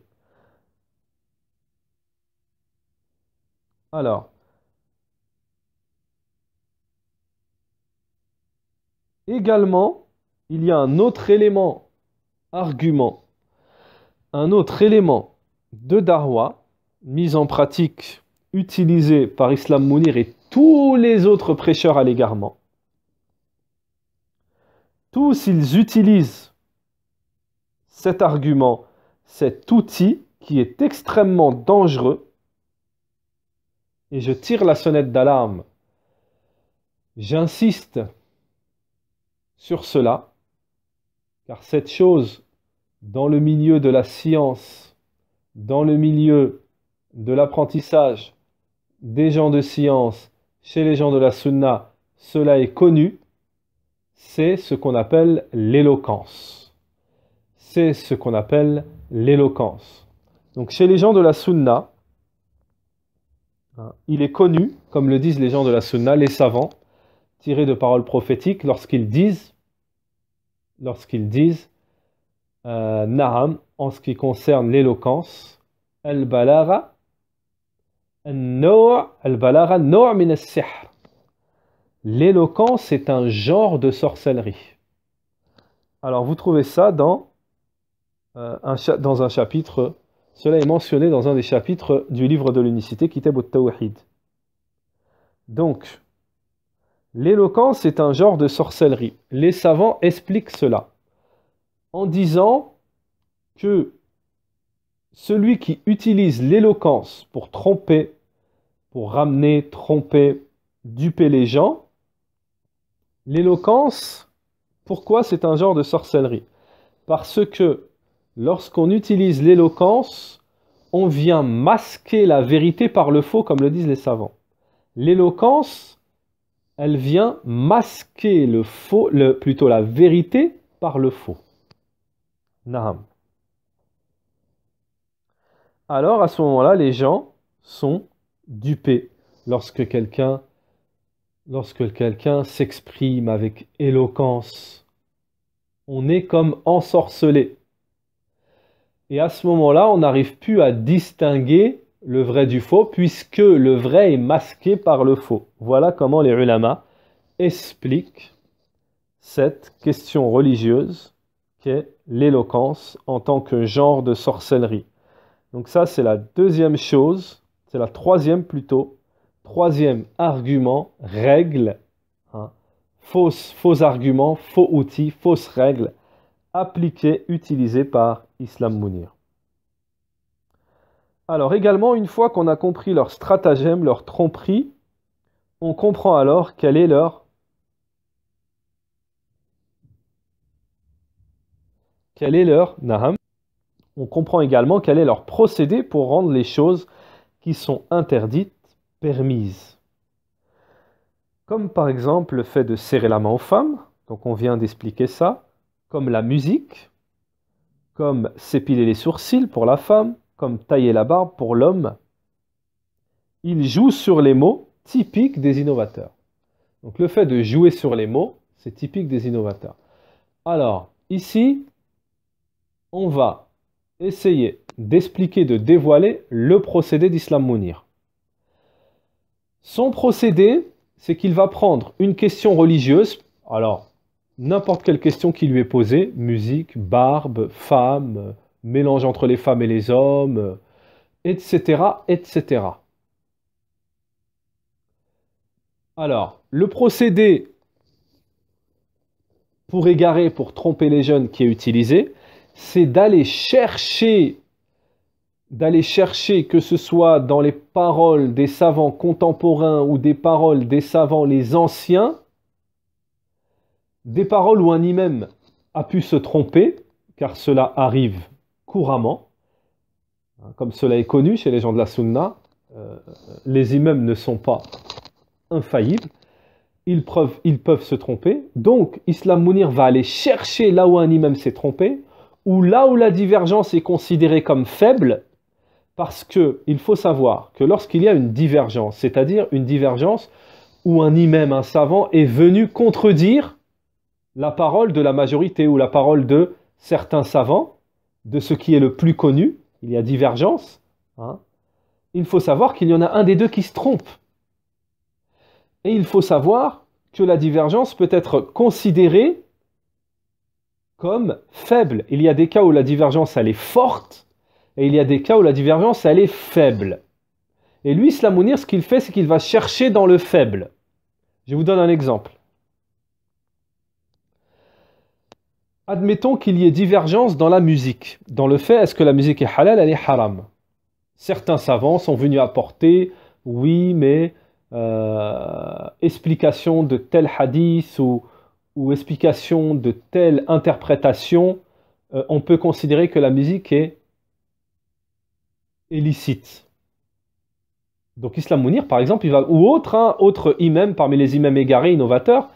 Alors, également, il y a un autre élément, argument, un autre élément de Darwa, mis en pratique, utilisé par Islam Mounir et tous les autres prêcheurs à l'égarement. Tous, ils utilisent cet argument, cet outil qui est extrêmement dangereux, et je tire la sonnette d'alarme. J'insiste sur cela, car cette chose, dans le milieu de la science, dans le milieu de l'apprentissage des gens de science, chez les gens de la sunna, cela est connu, c'est ce qu'on appelle l'éloquence. C'est ce qu'on appelle l'éloquence. Donc chez les gens de la sunna, il est connu, comme le disent les gens de la sunna, les savants, tirés de paroles prophétiques, lorsqu'ils disent Na'am, en ce qui concerne l'éloquence, al-balagha naw' min as-sihr. L'éloquence est un genre de sorcellerie. Alors vous trouvez ça dans un chapitre, cela est mentionné dans un des chapitres du livre de l'unicité, Kitab al-Tawhid. Donc, l'éloquence est un genre de sorcellerie. Les savants expliquent cela en disant que celui qui utilise l'éloquence pour tromper, pour ramener, tromper, duper les gens, l'éloquence, pourquoi c'est un genre de sorcellerie? Parce que lorsqu'on utilise l'éloquence, on vient masquer la vérité par le faux, comme le disent les savants. L'éloquence, elle vient masquer le faux, plutôt la vérité par le faux. Naham. Alors à ce moment-là, les gens sont dupés lorsque quelqu'un s'exprime avec éloquence. On est comme ensorcelé. Et à ce moment-là, on n'arrive plus à distinguer le vrai du faux, puisque le vrai est masqué par le faux. Voilà comment les ulama expliquent cette question religieuse qu'est l'éloquence en tant que genre de sorcellerie. Donc ça, c'est la deuxième chose, c'est la troisième plutôt, troisième argument, règle, faux argument, faux outil, fausse règle, appliquée, utilisée par Islam Mounir. Alors également, une fois qu'on a compris leur stratagème, leur tromperie, on comprend alors quel est leur naham. On comprend également quel est leur procédé pour rendre les choses qui sont interdites permises. Comme par exemple le fait de serrer la main aux femmes, donc on vient d'expliquer ça, comme la musique, comme s'épiler les sourcils pour la femme, comme tailler la barbe pour l'homme. Il joue sur les mots typiques des innovateurs. Donc le fait de jouer sur les mots, c'est typique des innovateurs. Alors, ici, on va essayer d'expliquer, de dévoiler le procédé d'Islam Mounir. Son procédé, c'est qu'il va prendre une question religieuse, alors n'importe quelle question qui lui est posée, musique, barbe, femme, mélange entre les femmes et les hommes, etc., etc. Alors, le procédé pour égarer, pour tromper les jeunes qui est utilisé, c'est d'aller chercher que ce soit dans les paroles des savants contemporains ou des paroles des savants les anciens, des paroles où un imam a pu se tromper, car cela arrive couramment, comme cela est connu chez les gens de la sunna, les imams ne sont pas infaillibles, ils peuvent se tromper, donc Islam Mounir va aller chercher là où un imam s'est trompé, ou là où la divergence est considérée comme faible, parce qu'il faut savoir que lorsqu'il y a une divergence, c'est-à-dire une divergence où un imam, un savant, est venu contredire la parole de la majorité ou la parole de certains savants, de ce qui est le plus connu, il y a divergence, hein, il faut savoir qu'il y en a un des deux qui se trompe. Et il faut savoir que la divergence peut être considérée comme faible. Il y a des cas où la divergence elle est forte, et il y a des cas où la divergence elle est faible. Et lui, Islam Mounir, ce qu'il fait, c'est qu'il va chercher dans le faible. Je vous donne un exemple. Admettons qu'il y ait divergence dans la musique, dans le fait est-ce que la musique est halal, elle est haram. Certains savants sont venus apporter, oui, mais explication de tel hadith ou explication de telle interprétation, on peut considérer que la musique est illicite. Donc Islam Mounir, par exemple, ou autre imam parmi les imams égarés, innovateurs,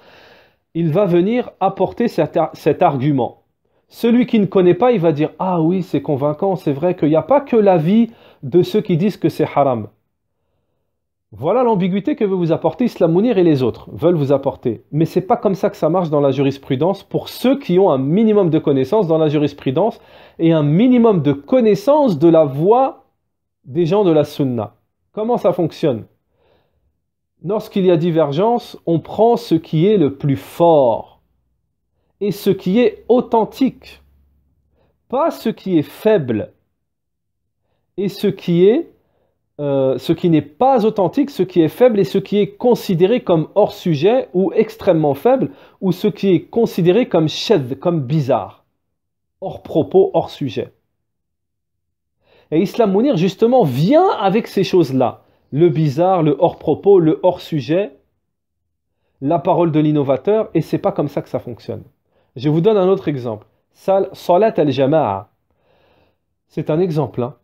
il va venir apporter cet argument. Celui qui ne connaît pas, il va dire « Ah oui, c'est convaincant, c'est vrai qu'il n'y a pas que l'avis de ceux qui disent que c'est haram. » Voilà l'ambiguïté que veut vous apporter Islam Mounir et les autres veulent vous apporter. Mais ce n'est pas comme ça que ça marche dans la jurisprudence pour ceux qui ont un minimum de connaissances dans la jurisprudence et un minimum de connaissances de la voie des gens de la sunna. Comment ça fonctionne? Lorsqu'il y a divergence, on prend ce qui est le plus fort et ce qui est authentique, pas ce qui est faible et ce qui n'est pas authentique, ce qui est faible et ce qui est considéré comme hors sujet ou extrêmement faible, ou ce qui est considéré comme shadh, comme bizarre, hors propos, hors sujet. Et Islam Mounir, justement, vient avec ces choses-là. Le bizarre, le hors propos, le hors sujet, la parole de l'innovateur, et c'est pas comme ça que ça fonctionne. Je vous donne un autre exemple. Salat al-Jama'a. C'est un exemple. Hein.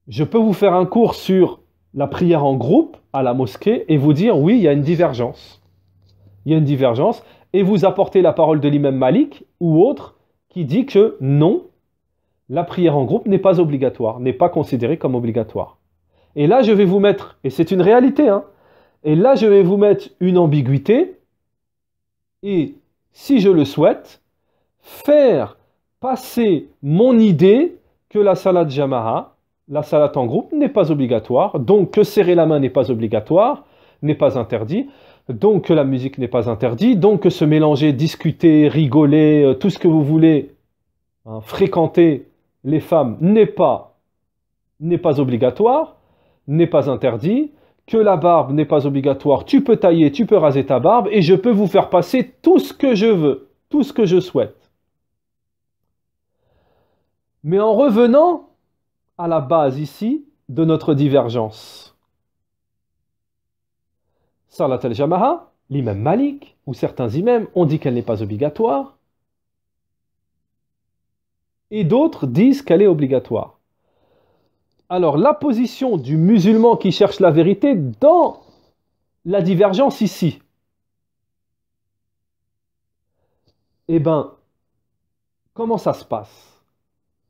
Je peux vous faire un cours sur la prière en groupe à la mosquée et vous dire oui, il y a une divergence. Il y a une divergence et vous apportez la parole de l'imam Malik ou autre qui dit que non, la prière en groupe n'est pas obligatoire, n'est pas considérée comme obligatoire. Et là, je vais vous mettre, et c'est une réalité, hein, et là, je vais vous mettre une ambiguïté et, si je le souhaite, faire passer mon idée que la salat jama'a, la salat en groupe, n'est pas obligatoire, donc que serrer la main n'est pas obligatoire, n'est pas interdit, donc que la musique n'est pas interdite, donc que se mélanger, discuter, rigoler, tout ce que vous voulez, hein, fréquenter les femmes n'est pas obligatoire, n'est pas interdit, que la barbe n'est pas obligatoire, tu peux tailler, tu peux raser ta barbe, et je peux vous faire passer tout ce que je veux, tout ce que je souhaite. Mais en revenant à la base ici de notre divergence, Salat al-Jama'a, l'imam Malik, ou certains imams ont dit qu'elle n'est pas obligatoire, et d'autres disent qu'elle est obligatoire. Alors, la position du musulman qui cherche la vérité dans la divergence ici, eh bien, comment ça se passe?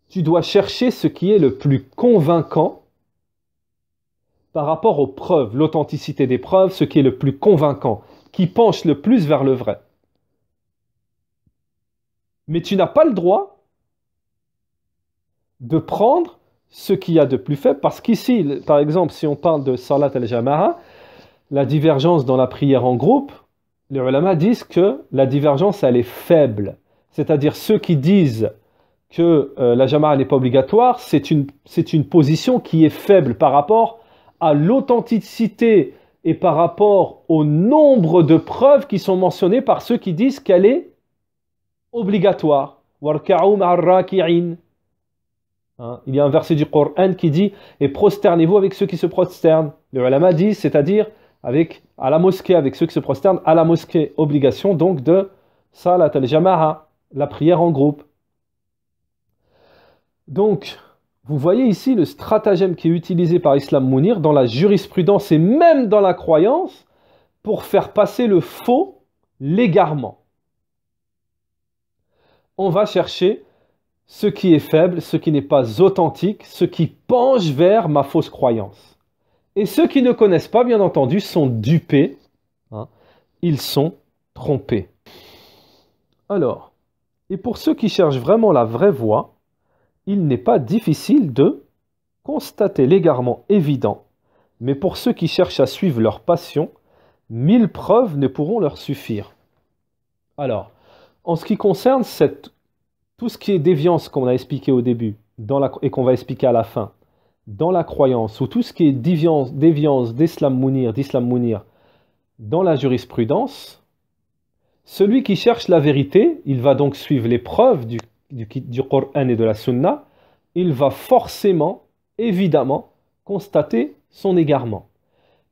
Tu dois chercher ce qui est le plus convaincant par rapport aux preuves, l'authenticité des preuves, ce qui est le plus convaincant, qui penche le plus vers le vrai. Mais tu n'as pas le droit de prendre ce qu'il y a de plus faible, parce qu'ici, par exemple, si on parle de Salat al-Jama'a, la divergence dans la prière en groupe, les ulama disent que la divergence, elle est faible. C'est-à-dire ceux qui disent que la Jama'a n'est pas obligatoire, c'est une position qui est faible par rapport à l'authenticité et par rapport au nombre de preuves qui sont mentionnées par ceux qui disent qu'elle est obligatoire. Warka'u ma'ar raki'in. Hein, il y a un verset du Coran qui dit « Et prosternez-vous avec ceux qui se prosternent ». Les ulama disent, c'est-à-dire à la mosquée, avec ceux qui se prosternent à la mosquée. Obligation donc de Salat al-Jama'a, la prière en groupe. Donc, vous voyez ici le stratagème qui est utilisé par Islam Mounir dans la jurisprudence et même dans la croyance pour faire passer le faux l'égarement. on va chercher ce qui est faible, ce qui n'est pas authentique, ce qui penche vers ma fausse croyance. Et ceux qui ne connaissent pas, bien entendu, sont dupés, hein, ils sont trompés. Alors, et pour ceux qui cherchent vraiment la vraie voie, il n'est pas difficile de constater l'égarement évident, mais pour ceux qui cherchent à suivre leur passion, 1000 preuves ne pourront leur suffire. Alors, en ce qui concerne tout ce qui est déviance qu'on a expliqué au début et qu'on va expliquer à la fin, dans la croyance, ou tout ce qui est déviance d'islam mounir, dans la jurisprudence, celui qui cherche la vérité, il va donc suivre les preuves du Coran et de la Sunna, il va forcément, évidemment, constater son égarement.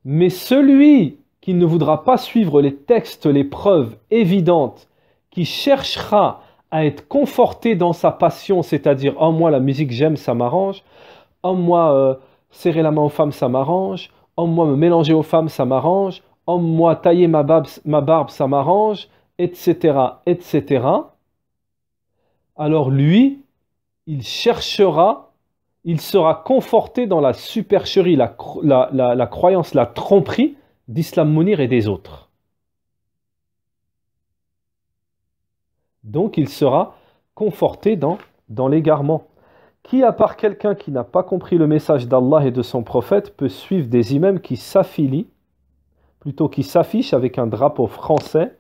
Mais celui qui ne voudra pas suivre les textes, les preuves évidentes, qui cherchera à être conforté dans sa passion, c'est-à-dire « Oh, moi, la musique, j'aime, ça m'arrange. Oh, moi, serrer la main aux femmes, ça m'arrange. Oh, moi, me mélanger aux femmes, ça m'arrange. Oh, moi, tailler ma barbe, ça m'arrange. » etc., etc. Alors lui, il cherchera, il sera conforté dans la supercherie, la croyance, la tromperie d'Islam Mounir et des autres. Donc il sera conforté dans l'égarement. Qui, à part quelqu'un qui n'a pas compris le message d'Allah et de son prophète, peut suivre des imams qui s'affilient, plutôt qui s'affichent avec un drapeau français,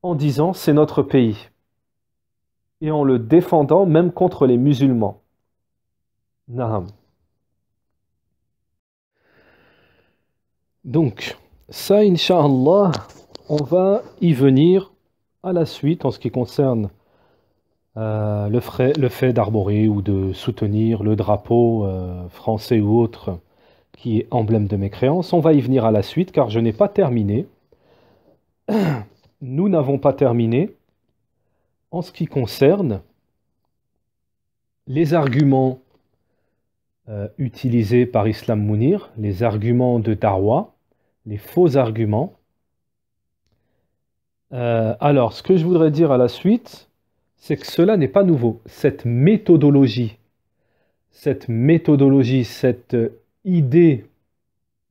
en disant c'est notre pays, et en le défendant même contre les musulmans. Naham. Donc, ça, Inch'Allah, on va y venir à la suite en ce qui concerne le fait d'arborer ou de soutenir le drapeau français ou autre qui est emblème de mes créances. On va y venir à la suite car je n'ai pas terminé. Nous n'avons pas terminé en ce qui concerne les arguments utilisés par Islam Mounir, les arguments de Darwa, les faux arguments. Alors, ce que je voudrais dire à la suite, c'est que cela n'est pas nouveau. Cette méthodologie, cette idée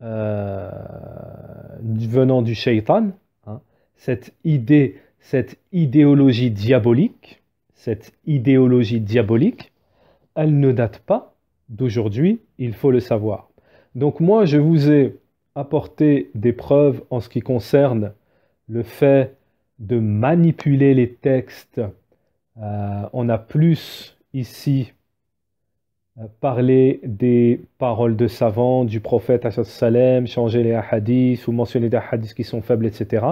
venant du shaitan, hein, cette idéologie diabolique, elle ne date pas d'aujourd'hui, il faut le savoir. Donc moi, je vous ai apporté des preuves en ce qui concerne le fait de manipuler les textes. On a plus ici parlé des paroles de savants, du prophète sallam, changer les hadiths ou mentionner des hadiths qui sont faibles, etc.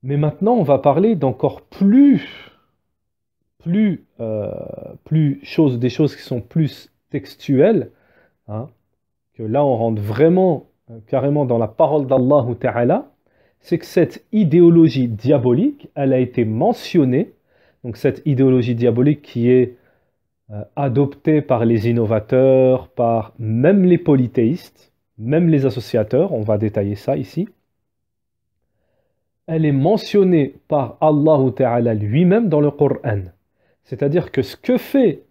Mais maintenant, on va parler d'encore des choses qui sont plus textuelles, hein, que là on rentre vraiment carrément dans la parole d'Allah Ta'ala, c'est que cette idéologie diabolique, elle a été mentionnée, donc cette idéologie diabolique qui est adoptée par les innovateurs, par même les polythéistes, même les associateurs, on va détailler ça ici, elle est mentionnée par Allah Ta'ala lui-même dans le Coran. C'est-à-dire que ce que fait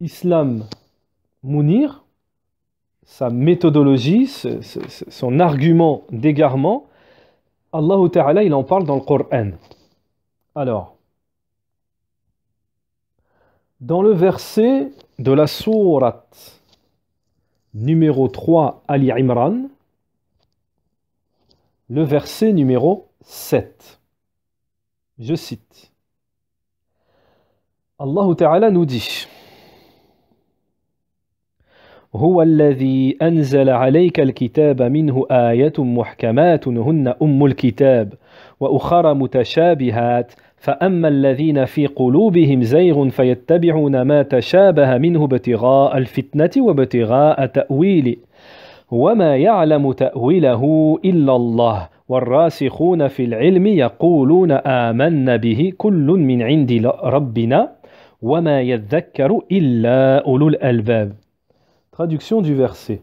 Islam Mounir, sa méthodologie, son argument d'égarement, Allah Ta'ala, il en parle dans le Coran. Alors, dans le verset de la sourate numéro 3, Ali Imran, le verset numéro 7, je cite. Allah Ta'ala nous dit: هو الذي أنزل عليك الكتاب منه آيات محكمات هن أم الكتاب وأخر متشابهات فأما الذين في قلوبهم زيغ فيتبعون ما تشابه منه ابتغاء الفتنة وابتغاء تأويله وما يعلم تأويله إلا الله والراسخون في العلم يقولون آمنا به كل من عند ربنا وما يذكر إلا أولو الألباب. Traduction du verset.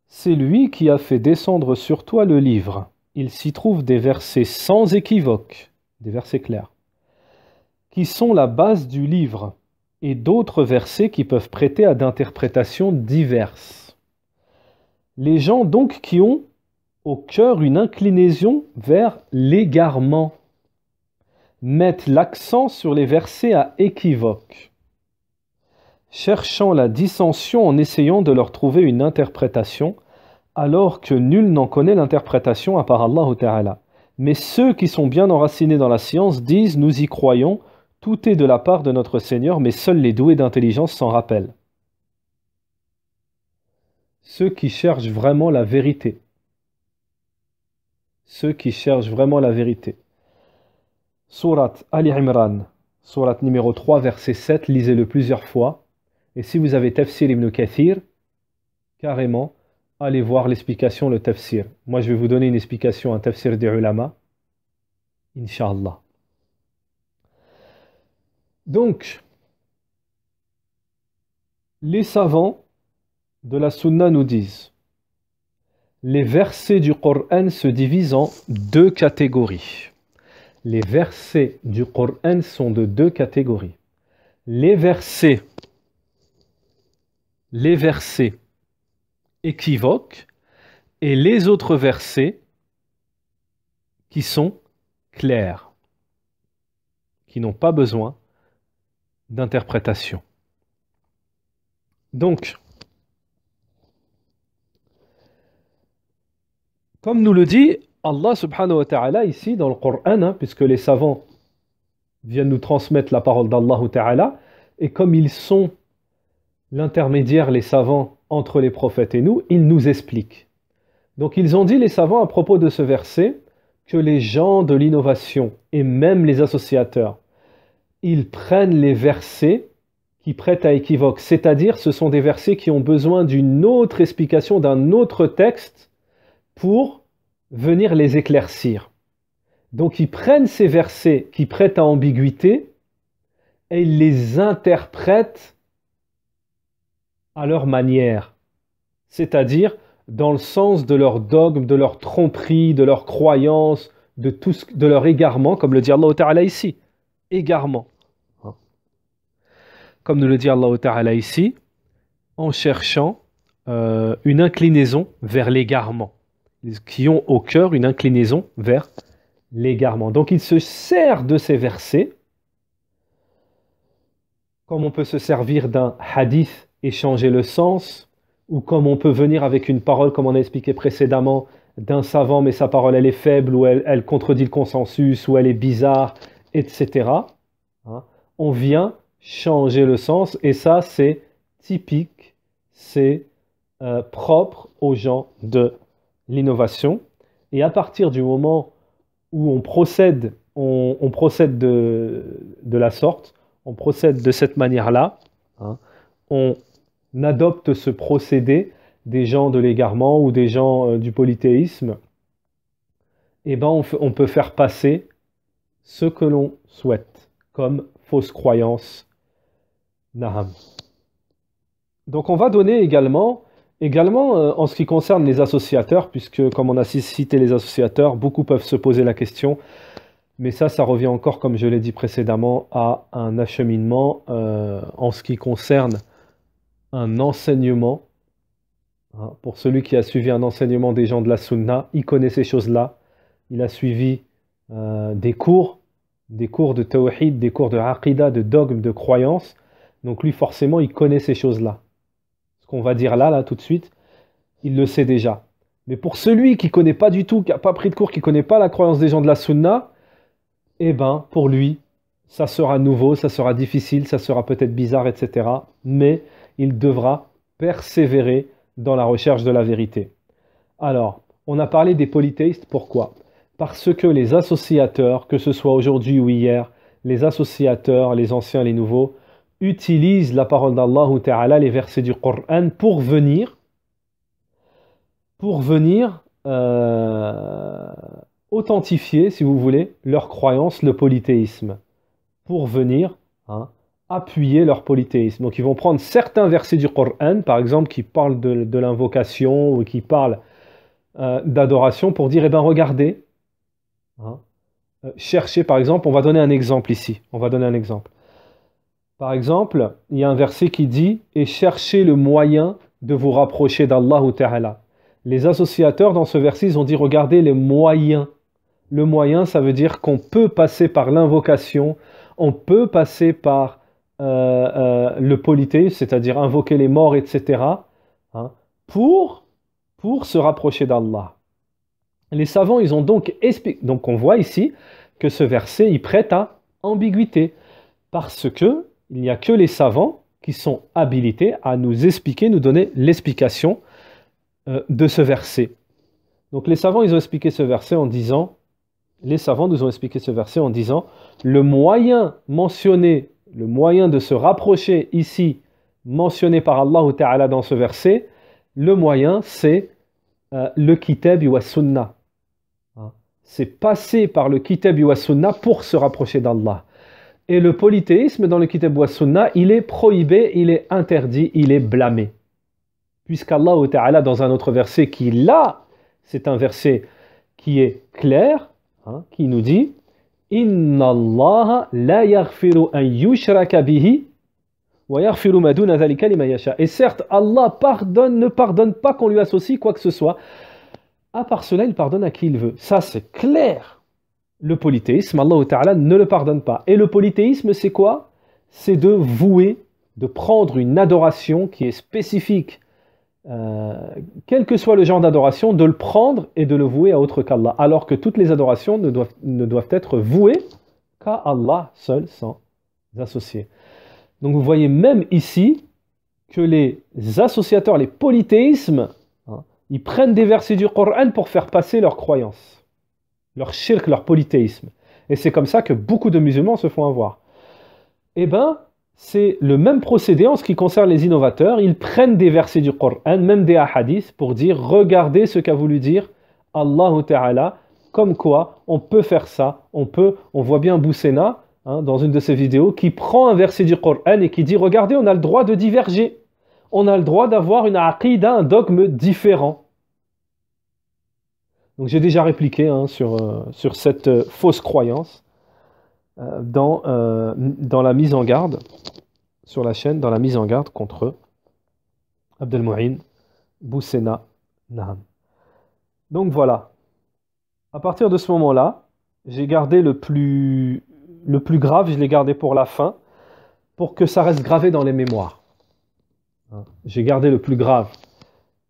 C'est lui qui a fait descendre sur toi le livre. il s'y trouve des versets sans équivoque, des versets clairs, qui sont la base du livre, et d'autres versets qui peuvent prêter à d'interprétations diverses. Les gens donc qui ont au cœur une inclinaison vers l'égarement mettent l'accent sur les versets à équivoque, cherchant la dissension en essayant de leur trouver une interprétation, alors que nul n'en connaît l'interprétation à part Allah Ta'ala. Mais ceux qui sont bien enracinés dans la science disent « Nous y croyons, tout est de la part de notre Seigneur, mais seuls les doués d'intelligence s'en rappellent. » Ceux qui cherchent vraiment la vérité. Ceux qui cherchent vraiment la vérité. Surat Ali Imran, surat numéro 3, verset 7, lisez-le plusieurs fois. Et si vous avez Tafsir Ibn Kathir, carrément, allez voir l'explication, le Tafsir. Moi, je vais vous donner une explication, un Tafsir des ulama. Inch'Allah. Donc, les savants de la Sunna nous disent les versets du Coran se divisent en deux catégories. Les versets du Coran sont de deux catégories. Les versets équivoques et les autres versets qui sont clairs, qui n'ont pas besoin d'interprétation. Donc, comme nous le dit Allah subhanahu wa ta'ala ici dans le Coran, puisque les savants viennent nous transmettre la parole d'Allah ta'ala, et comme ils sont l'intermédiaire, les savants, entre les prophètes et nous, ils nous expliquent. Donc ils ont dit, les savants, à propos de ce verset, que les gens de l'innovation, et même les associateurs, ils prennent les versets qui prêtent à équivoque, c'est-à-dire ce sont des versets qui ont besoin d'une autre explication, d'un autre texte, pour venir les éclaircir. Donc ils prennent ces versets qui prêtent à ambiguïté et ils les interprètent à leur manière, c'est-à-dire dans le sens de leur dogme, de leur tromperie, de leur croyance, de leur égarement, comme le dit Allah Ta'ala ici. Égarement. Comme nous le dit Allah Ta'ala ici, en cherchant une inclinaison vers l'égarement, qui ont au cœur une inclinaison vers l'égarement. Donc il se sert de ces versets, comme on peut se servir d'un hadith et changer le sens, ou comme on peut venir avec une parole, comme on a expliqué précédemment, d'un savant, mais sa parole elle est faible, ou elle contredit le consensus, ou elle est bizarre, etc. On vient changer le sens, et ça c'est typique, c'est propre aux gens de l'innovation. Et à partir du moment où on procède de la sorte, on procède de cette manière-là, on adopte ce procédé des gens de l'égarement ou des gens du polythéisme, et ben on peut faire passer ce que l'on souhaite comme fausse croyance. Naham. Donc on va donner également en ce qui concerne les associateurs, puisque comme on a cité les associateurs, beaucoup peuvent se poser la question, mais ça revient encore, comme je l'ai dit précédemment, à un acheminement en ce qui concerne un enseignement. Pour celui qui a suivi un enseignement des gens de la Sunna, il connaît ces choses-là. Il a suivi des cours de tawhid, des cours de aqidah, de dogme, de croyance. Donc lui, forcément, il connaît ces choses-là. Ce qu'on va dire là, tout de suite, il le sait déjà. Mais pour celui qui ne connaît pas du tout, qui n'a pas pris de cours, qui ne connaît pas la croyance des gens de la Sunna, eh ben, pour lui, ça sera nouveau, ça sera difficile, ça sera peut-être bizarre, etc. Mais il devra persévérer dans la recherche de la vérité. Alors, on a parlé des polythéistes, pourquoi? Parce que les associateurs, que ce soit aujourd'hui ou hier, les associateurs, les anciens, les nouveaux, utilisent la parole d'Allah Ta'ala, les versets du Coran, pour venir authentifier, si vous voulez, leur croyance, le polythéisme, pour venir appuyer leur polythéisme. Donc ils vont prendre certains versets du Coran, par exemple, qui parlent de l'invocation ou qui parlent d'adoration pour dire, eh bien regardez, hein, cherchez par exemple, on va donner un exemple ici, on va donner un exemple. Par exemple, il y a un verset qui dit « Et cherchez le moyen de vous rapprocher d'Allah Ta'ala ». Les associateurs dans ce verset, ils ont dit « Regardez les moyens ». Le moyen, ça veut dire qu'on peut passer par l'invocation, on peut passer par le polythéisme, c'est-à-dire invoquer les morts, etc., hein, pour se rapprocher d'Allah. Les savants, ils ont donc expliqué. Donc on voit ici que ce verset, il prête à ambiguïté, parce que il n'y a que les savants qui sont habilités à nous expliquer, nous donner l'explication de ce verset. Donc les savants, ils ont expliqué ce verset en disant, les savants nous ont expliqué ce verset en disant, le moyen mentionné, le moyen de se rapprocher ici, mentionné par Allah Ta'ala dans ce verset, le moyen c'est le kitab wa sunnah. C'est passer par le kitab wa sunnah pour se rapprocher d'Allah. Et le polythéisme dans le Kitab wa Sunnah, il est prohibé, il est interdit, il est blâmé. Puisqu'Allah Ta'ala, dans un autre verset qui là, c'est un verset qui est clair, hein, qui nous dit « Inna Allah la yaghfiru an yushraka bihi wa yaghfiru ma duna dhalika liman yasha » Et certes, Allah ne pardonne pas qu'on lui associe quoi que ce soit. À part cela, il pardonne à qui il veut. Ça, c'est clair. Le polythéisme, Allah Ta'ala ne le pardonne pas. Et le polythéisme, c'est quoi? C'est de vouer, de prendre une adoration qui est spécifique, quel que soit le genre d'adoration, de le prendre et de le vouer à autre qu'Allah. Alors que toutes les adorations ne doivent être vouées qu'à Allah seul, sans associer. Donc vous voyez même ici que les associateurs, les polythéismes, hein, ils prennent des versets du Coran pour faire passer leurs croyances. Leur shirk, leur polythéisme. Et c'est comme ça que beaucoup de musulmans se font avoir. Eh bien, c'est le même procédé en ce qui concerne les innovateurs. Ils prennent des versets du Coran, même des hadiths, pour dire, regardez ce qu'a voulu dire Allah Ta'ala, comme quoi on peut faire ça, on voit bien Boussena, hein, dans une de ses vidéos, qui prend un verset du Coran et qui dit, regardez, on a le droit de diverger. On a le droit d'avoir une aqidah, un dogme différent. Donc j'ai déjà répliqué hein, sur cette fausse croyance dans la mise en garde, sur la chaîne, dans la mise en garde contre Abdelmouhin, Boussena, Naham. Donc voilà. À partir de ce moment-là, j'ai gardé le plus grave, je l'ai gardé pour la fin, pour que ça reste gravé dans les mémoires. J'ai gardé le plus grave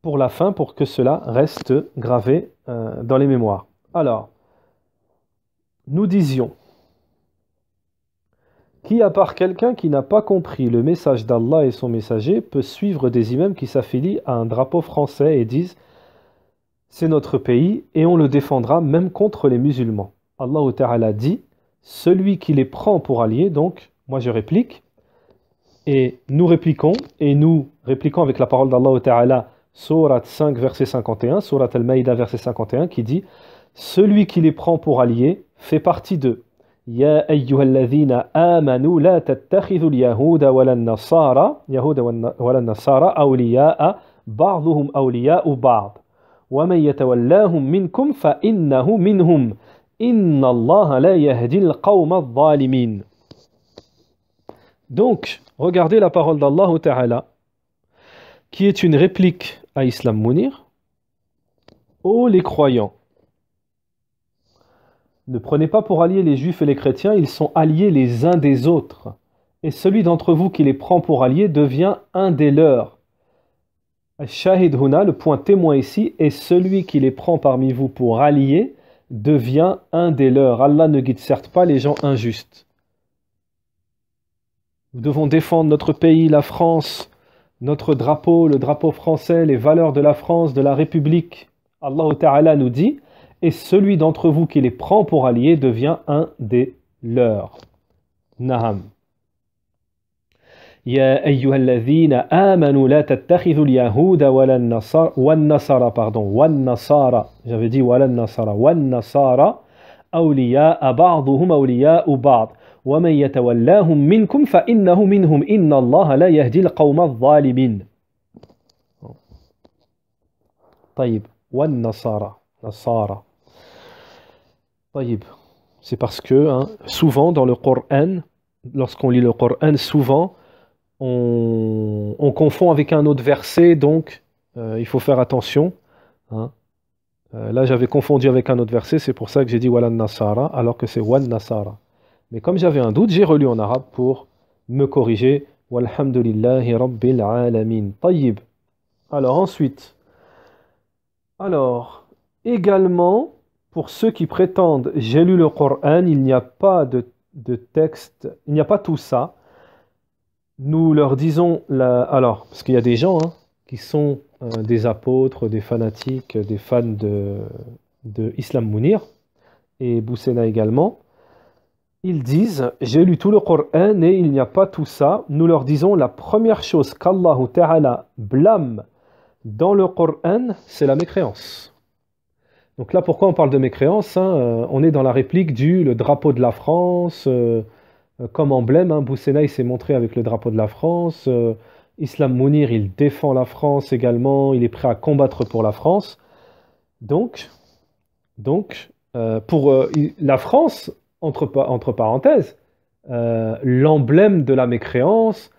pour la fin, pour que cela reste gravé dans les mémoires. Alors, nous disions, qui à part quelqu'un qui n'a pas compris le message d'Allah et son messager peut suivre des imams qui s'affilient à un drapeau français et disent c'est notre pays et on le défendra même contre les musulmans. Allah Ta'ala dit celui qui les prend pour alliés, donc moi je réplique et nous répliquons avec la parole d'Allah Ta'ala, Sourate 5 verset 51, Sourate Al-Maïda verset 51 qui dit celui qui les prend pour alliés fait partie d'eux. يا أيها الذين آمنوا لا تتخذوا اليهود ولا النصارى أولياء بعضهم أولياء بعض ومن يتولاهم منكم فإنه منهم إن الله لا يهدي القوم الظالمين. Donc, regardez la parole d'Allah Ta'ala qui est une réplique à Islam Mounir. Ô les croyants, ne prenez pas pour alliés les juifs et les chrétiens, ils sont alliés les uns des autres. Et celui d'entre vous qui les prend pour alliés devient un des leurs. Shahid Huna, le point témoin ici, et celui qui les prend parmi vous pour alliés devient un des leurs. Allah ne guide certes pas les gens injustes. Nous devons défendre notre pays, la France, notre drapeau, le drapeau français, les valeurs de la France, de la République. Allah Ta'ala nous dit et celui d'entre vous qui les prend pour alliés devient un des leurs. Naham. Ya ayyuhalladhina amanu la tattakhidhu al-yahuda wan-nasara, j'avais dit wan-nasara, wan-nasara awliya'a ba'duhum awliya'u ba'd wa man yatawallahum minkum fa innahu minhum inna Allah la yahdi al-qawma adh-dhalimin. طيب Wan Nasara. Nasara. طيب. C'est parce que souvent dans le Coran, lorsqu'on lit le Coran, souvent on confond avec un autre verset, donc il faut faire attention. Hein. Là, j'avais confondu avec un autre verset, c'est pour ça que j'ai dit Walan Nasara, alors que c'est Wan Nasara. Mais comme j'avais un doute, j'ai relu en arabe pour me corriger. Walhamdulillahi Rabbil Alamin. Tayyib. Alors ensuite, également, pour ceux qui prétendent j'ai lu le Coran, il n'y a pas de texte, il n'y a pas tout ça. Nous leur disons, alors, parce qu'il y a des gens qui sont des apôtres, des fanatiques, des fans de Islam Mounir, et Boussena également, ils disent, j'ai lu tout le Coran et il n'y a pas tout ça. Nous leur disons, la première chose qu'Allah Ta'ala blâme dans le Coran, c'est la mécréance. Donc là, pourquoi on parle de mécréance on est dans la réplique le drapeau de la France, comme emblème. Boussena, il s'est montré avec le drapeau de la France. Islam Mounir, il défend la France également. Il est prêt à combattre pour la France. Donc pour la France, entre parenthèses, l'emblème de la mécréance,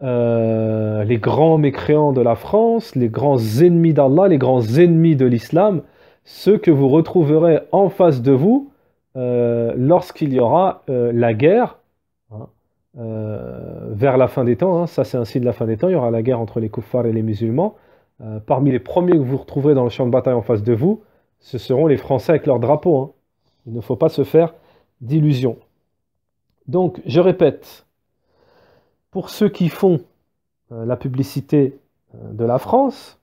les grands mécréants de la France, les grands ennemis d'Allah, les grands ennemis de l'islam, ceux que vous retrouverez en face de vous lorsqu'il y aura la guerre vers la fin des temps. Ça c'est un signe de la fin des temps, il y aura la guerre entre les kuffars et les musulmans. Parmi les premiers que vous retrouverez dans le champ de bataille en face de vous, ce seront les Français avec leur drapeau. Il ne faut pas se faire d'illusions. Donc, je répète, pour ceux qui font la publicité de la France,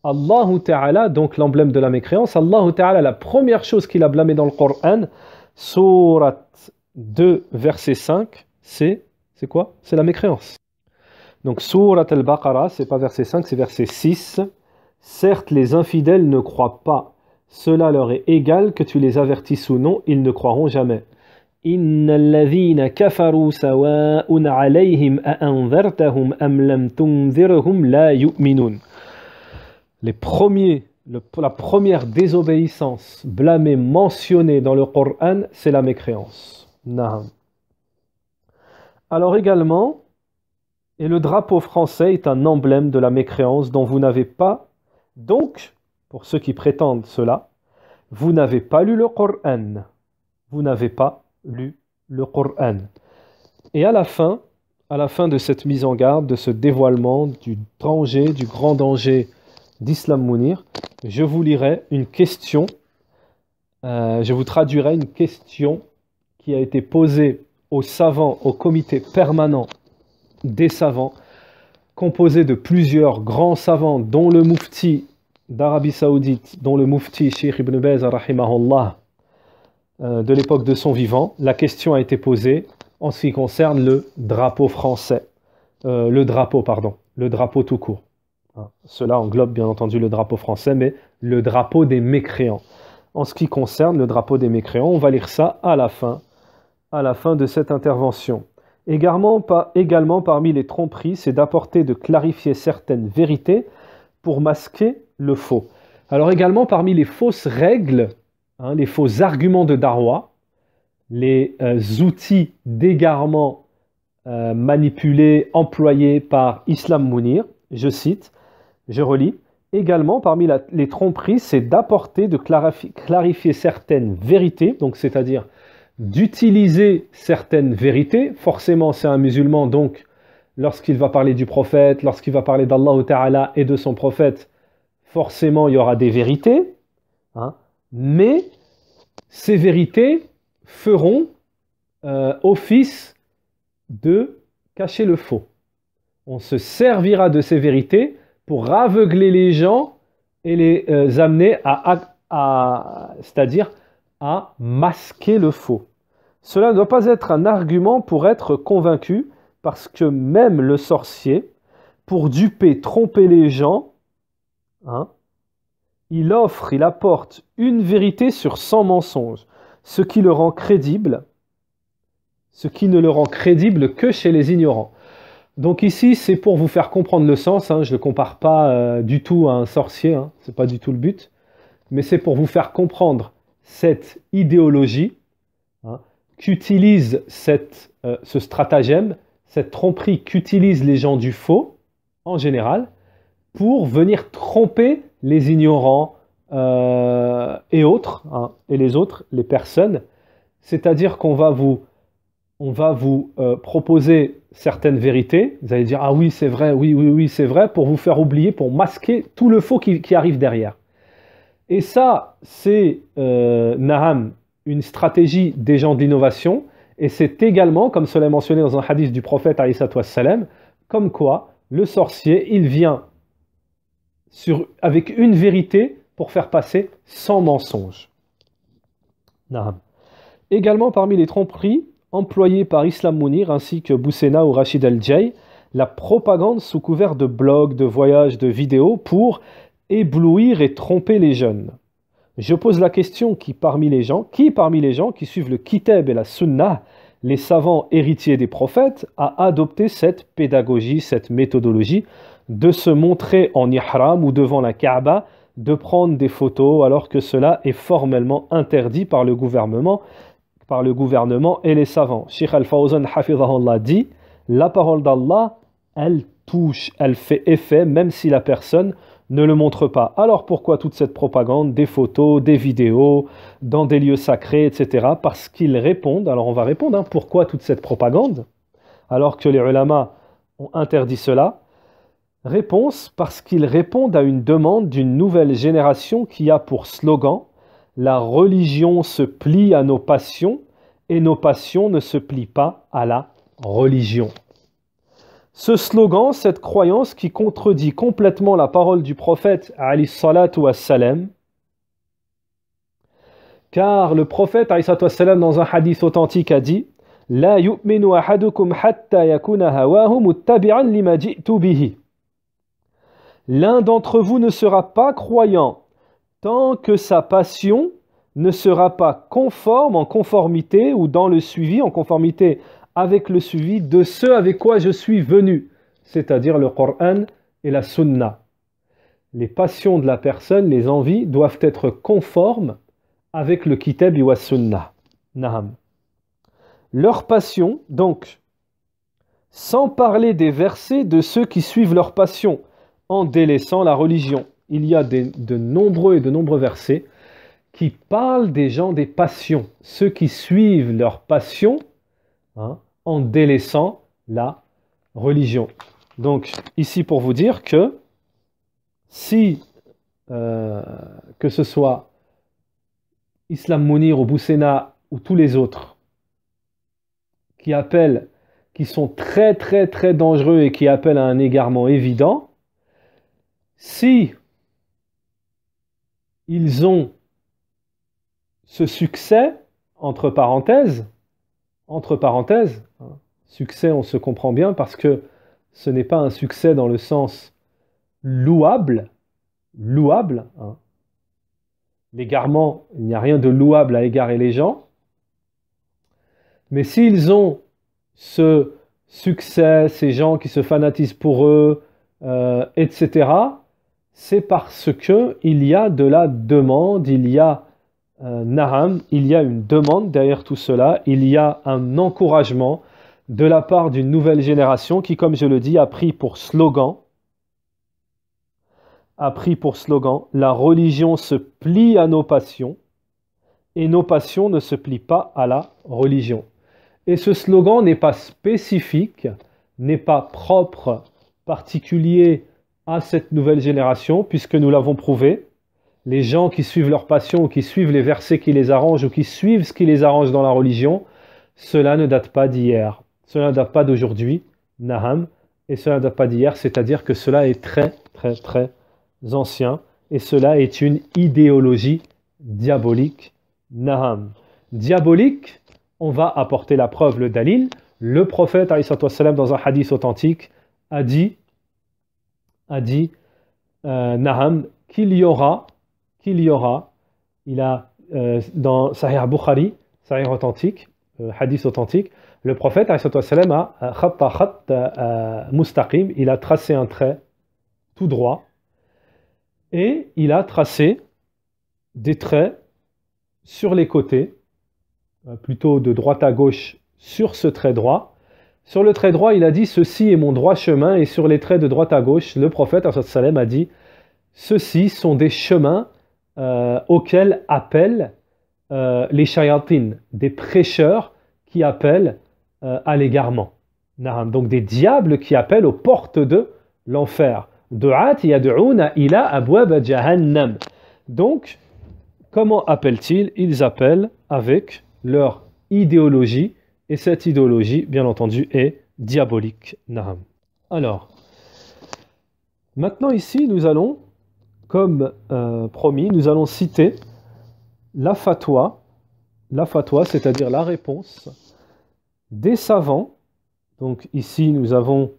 Allah Ta'ala, donc l'emblème de la mécréance, Allah Ta'ala, la première chose qu'il a blâmé dans le Coran, Surat 2, verset 5, c'est quoi? C'est la mécréance. Donc, Surat al-Baqarah, c'est pas verset 5, c'est verset 6. Certes, les infidèles ne croient pas. Cela leur est égal que tu les avertisses ou non, ils ne croiront jamais. Innal ladhina kafaru sawa'un 'alayhim a anzartahum am lam tunzirhum la yu'minun. La première désobéissance blâmée mentionnée dans le Coran, c'est la mécréance. Naham. Alors également, et le drapeau français est un emblème de la mécréance dont vous n'avez pas. Donc, pour ceux qui prétendent cela, vous n'avez pas lu le Coran. Vous n'avez pas lu le Coran. Et à la fin de cette mise en garde, de ce dévoilement du danger, du grand danger d'Islam Mounir, je vous lirai une question, je vous traduirai une question qui a été posée aux savants, au comité permanent des savants, composé de plusieurs grands savants, dont le Mufti d'Arabie Saoudite, dont le Mufti Cheikh Ibn Baz, rahimahullah, de l'époque de son vivant. La question a été posée en ce qui concerne le drapeau français. Le drapeau tout court. Cela englobe bien entendu le drapeau français, mais le drapeau des mécréants. En ce qui concerne le drapeau des mécréants, on va lire ça à la fin de cette intervention. Également parmi les tromperies, c'est d'apporter de clarifier certaines vérités pour masquer le faux. Alors également parmi les fausses règles, les faux arguments de Darwa, les outils d'égarement manipulés, employés par Islam Mounir, je cite, je relis, également parmi les tromperies, c'est d'apporter, de clarifier certaines vérités, donc c'est-à-dire d'utiliser certaines vérités. Forcément, c'est un musulman, donc lorsqu'il va parler du prophète, lorsqu'il va parler d'Allah Ta'ala et de son prophète, forcément, il y aura des vérités, mais ces vérités feront office de cacher le faux. On se servira de ces vérités pour aveugler les gens et les amener c'est-à-dire à masquer le faux. Cela ne doit pas être un argument pour être convaincu, parce que même le sorcier, pour duper, tromper les gens, il apporte une vérité sur 100 mensonges, ce qui ne le rend crédible que chez les ignorants. Donc ici, c'est pour vous faire comprendre le sens, hein, je ne le compare pas du tout à un sorcier, hein, ce n'est pas du tout le but, mais c'est pour vous faire comprendre cette idéologie, hein, qu'utilise ce stratagème, cette tromperie qu'utilisent les gens du faux, en général, pour venir tromper les ignorants et autres, hein, et les autres, les personnes. C'est-à-dire qu'on va vous proposer certaines vérités. Vous allez dire, ah oui, c'est vrai, oui, oui, oui, c'est vrai, pour vous faire oublier, pour masquer tout le faux qui arrive derrière. Et ça, c'est, Naham, une stratégie des gens de l'innovation. Et c'est également, comme cela est mentionné dans un hadith du prophète, comme quoi le sorcier, il vient avec une vérité pour faire passer 100 mensonges. Naham. Également parmi les tromperies employées par Islam Mounir ainsi que Boussena ou Rachid El-Djay, la propagande sous couvert de blogs, de voyages, de vidéos pour éblouir et tromper les jeunes. Je pose la question qui parmi les gens qui suivent le Kitab et la Sunnah, les savants héritiers des prophètes, a adopté cette pédagogie, cette méthodologie de se montrer en ihram ou devant la Kaaba, de prendre des photos alors que cela est formellement interdit par le gouvernement et les savants. Cheikh Al-Fawzan Hafizahullah dit, la parole d'Allah, elle touche, elle fait effet même si la personne ne le montre pas. Alors pourquoi toute cette propagande, des photos, des vidéos, dans des lieux sacrés, etc. Parce qu'ils répondent, alors on va répondre, hein, pourquoi toute cette propagande alors que les ulama ont interdit cela? Réponse, parce qu'ils répondent à une demande d'une nouvelle génération qui a pour slogan « La religion se plie à nos passions et nos passions ne se plient pas à la religion ». Ce slogan, cette croyance qui contredit complètement la parole du prophète alayhi salatu wassalam, car le prophète alayhi salatu wassalam dans un hadith authentique a dit « La yu'minu ahadukum hatta yakuna hawahu muttabi'an lima ji'tu bihi » L'un d'entre vous ne sera pas croyant tant que sa passion ne sera pas conforme, en conformité ou dans le suivi, en conformité avec le suivi de ce avec quoi je suis venu, c'est-à-dire le Coran et la Sunna. Les passions de la personne, les envies, doivent être conformes avec le Kitab et la Sunna. Naham. Leur passion, donc, sans parler des versets de ceux qui suivent leur passion, en délaissant la religion. Il y a de nombreux versets qui parlent des gens des passions, ceux qui suivent leur passion, hein, en délaissant la religion. Donc ici pour vous dire que si que ce soit Islam Mounir ou Boussena ou tous les autres qui sont très très très dangereux et qui appellent à un égarement évident, si ils ont ce succès, entre parenthèses, succès on se comprend bien parce que ce n'est pas un succès dans le sens louable, hein. L'égarement, il n'y a rien de louable à égarer les gens, mais s'ils ont ce succès, ces gens qui se fanatisent pour eux, etc., c'est parce qu'il y a de la demande, il y a naham, il y a une demande derrière tout cela, il y a un encouragement de la part d'une nouvelle génération qui, comme je le dis, a pris pour slogan, la religion se plie à nos passions et nos passions ne se plient pas à la religion. Et ce slogan n'est pas spécifique, n'est pas propre, particulier à cette nouvelle génération, puisque nous l'avons prouvé. Les gens qui suivent leur passion, ou qui suivent les versets qui les arrangent, ou qui suivent ce qui les arrange dans la religion, cela ne date pas d'hier. Cela ne date pas d'aujourd'hui, naham, et cela ne date pas d'hier, c'est-à-dire que cela est très, très, très ancien, et cela est une idéologie diabolique, naham. Diabolique, on va apporter la preuve, le dalil. Le prophète, dans un hadith authentique, a dit naham, qu'il y aura, il a dans Sahih Bukhari, Sahih authentique, hadith authentique, Le prophète a khatta mustaqim, il a tracé un trait tout droit et il a tracé des traits sur les côtés, plutôt de droite à gauche sur ce trait droit. Sur le trait droit, il a dit ceci est mon droit chemin, et sur les traits de droite à gauche, le prophète a dit ceux-ci sont des chemins auxquels appellent les shayatin, des prêcheurs qui appellent à l'égarement. Donc des diables qui appellent aux portes de l'enfer. Du'at yad'una ila abwab jahannam. Donc, comment appellent-ils? Ils appellent avec leur idéologie, et cette idéologie, bien entendu, est diabolique. Alors, maintenant ici, nous allons, comme promis, nous allons citer la fatwa, c'est-à-dire la réponse des savants. Donc ici, nous avons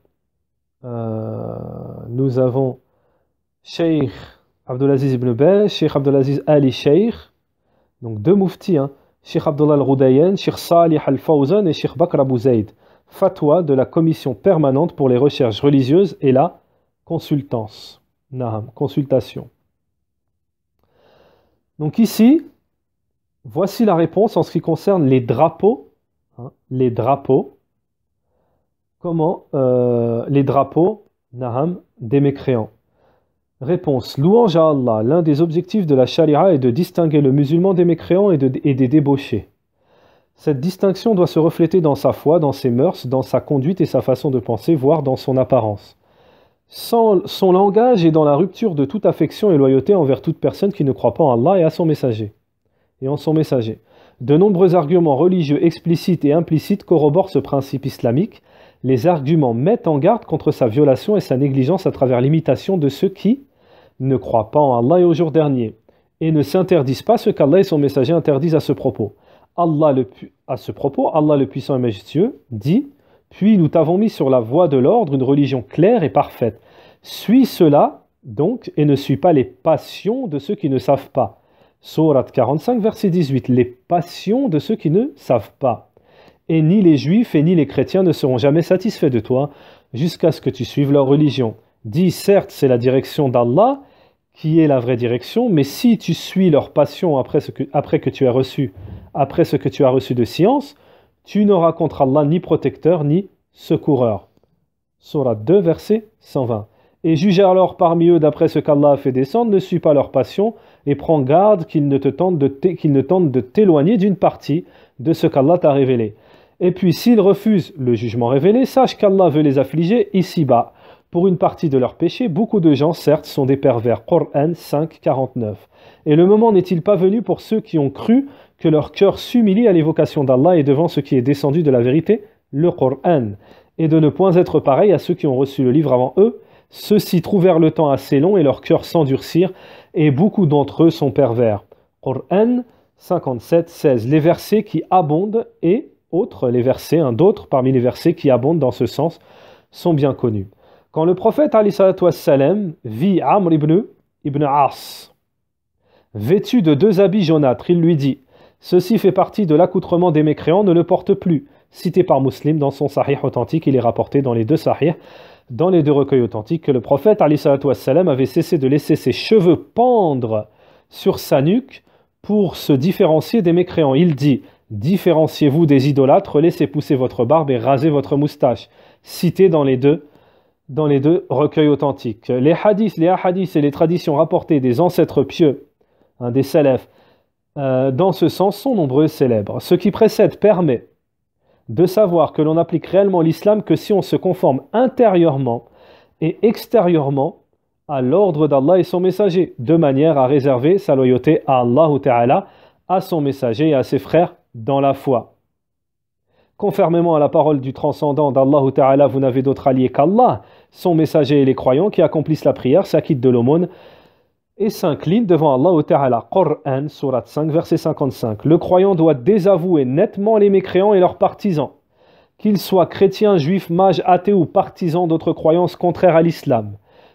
Cheikh Abdelaziz ibn Baz, Cheikh Abdelaziz Ali Cheikh, donc deux muftis, Cheikh Abdullah al-Ghudayyan, Cheikh Salih al-Fawzan et Cheikh Bakr Abu Zayd. Fatwa de la commission permanente pour les recherches religieuses et la consultation. Donc ici, voici la réponse en ce qui concerne les drapeaux. Les drapeaux. Comment les drapeaux des mécréants. Réponse. Louange à Allah. L'un des objectifs de la charia est de distinguer le musulman des mécréants et des débauchés. Cette distinction doit se refléter dans sa foi, dans ses mœurs, dans sa conduite et sa façon de penser, voire dans son apparence. Son langage est dans la rupture de toute affection et loyauté envers toute personne qui ne croit pas en Allah et à son messager. De nombreux arguments religieux explicites et implicites corroborent ce principe islamique. Les arguments mettent en garde contre sa violation et sa négligence à travers l'imitation de ceux qui ne croient pas en Allah et au jour dernier, et ne s'interdisent pas ce qu'Allah et son messager interdisent à ce propos. Allah le puissant et majestueux dit « Puis nous t'avons mis sur la voie de l'ordre une religion claire et parfaite. Suis cela donc et ne suis pas les passions de ceux qui ne savent pas. » Sourate 45, verset 18. Les passions de ceux qui ne savent pas. Et ni les juifs et ni les chrétiens ne seront jamais satisfaits de toi jusqu'à ce que tu suives leur religion. Dis certes, c'est la direction d'Allah qui est la vraie direction, mais si tu suis leur passion après ce que tu as reçu de science, tu n'auras contre Allah ni protecteur ni secoureur. Sourate 2, verset 120. Et juge alors parmi eux d'après ce qu'Allah a fait descendre, ne suis pas leur passion, et prends garde qu'ils ne tentent de t'éloigner d'une partie de ce qu'Allah t'a révélé. Et puis s'ils refusent le jugement révélé, sache qu'Allah veut les affliger ici-bas. Pour une partie de leurs péchés, beaucoup de gens, certes, sont des pervers. Coran 5, 49. Et le moment n'est-il pas venu pour ceux qui ont cru que leur cœur s'humilie à l'évocation d'Allah et devant ce qui est descendu de la vérité, le Coran, et de ne point être pareil à ceux qui ont reçu le livre avant eux? Ceux-ci trouvèrent le temps assez long et leur cœur s'endurcir, et beaucoup d'entre eux sont pervers. Coran 57, 16. Les versets qui abondent et d'autres parmi les versets qui abondent dans ce sens sont bien connus. Quand le prophète vit Amr ibn As, vêtu de deux habits jaunâtres, il lui dit « Ceci fait partie de l'accoutrement des mécréants, ne le porte plus ». Cité par Muslim dans son sahih authentique, il est rapporté dans les deux sahih, dans les deux recueils authentiques, que le prophète avait cessé de laisser ses cheveux pendre sur sa nuque pour se différencier des mécréants. Il dit « Différenciez-vous des idolâtres, laissez pousser votre barbe et rasez votre moustache ». Cité dans les deux recueils authentiques. Les hadiths et les traditions rapportées des ancêtres pieux, des salafs, dans ce sens sont nombreux et célèbres. Ce qui précède permet de savoir que l'on applique réellement l'islam que si on se conforme intérieurement et extérieurement à l'ordre d'Allah et son messager, de manière à réserver sa loyauté à Allah Ta'ala, à son messager et à ses frères dans la foi. Conformément à la parole du transcendant d'Allah Ta'ala, vous n'avez d'autre allié qu'Allah, son messager et les croyants qui accomplissent la prière, s'acquittent de l'aumône et s'inclinent devant Allah Ta'ala. Coran, Sourate 5, verset 55. Le croyant doit désavouer nettement les mécréants et leurs partisans, qu'ils soient chrétiens, juifs, mages, athées ou partisans d'autres croyances contraires à l'islam,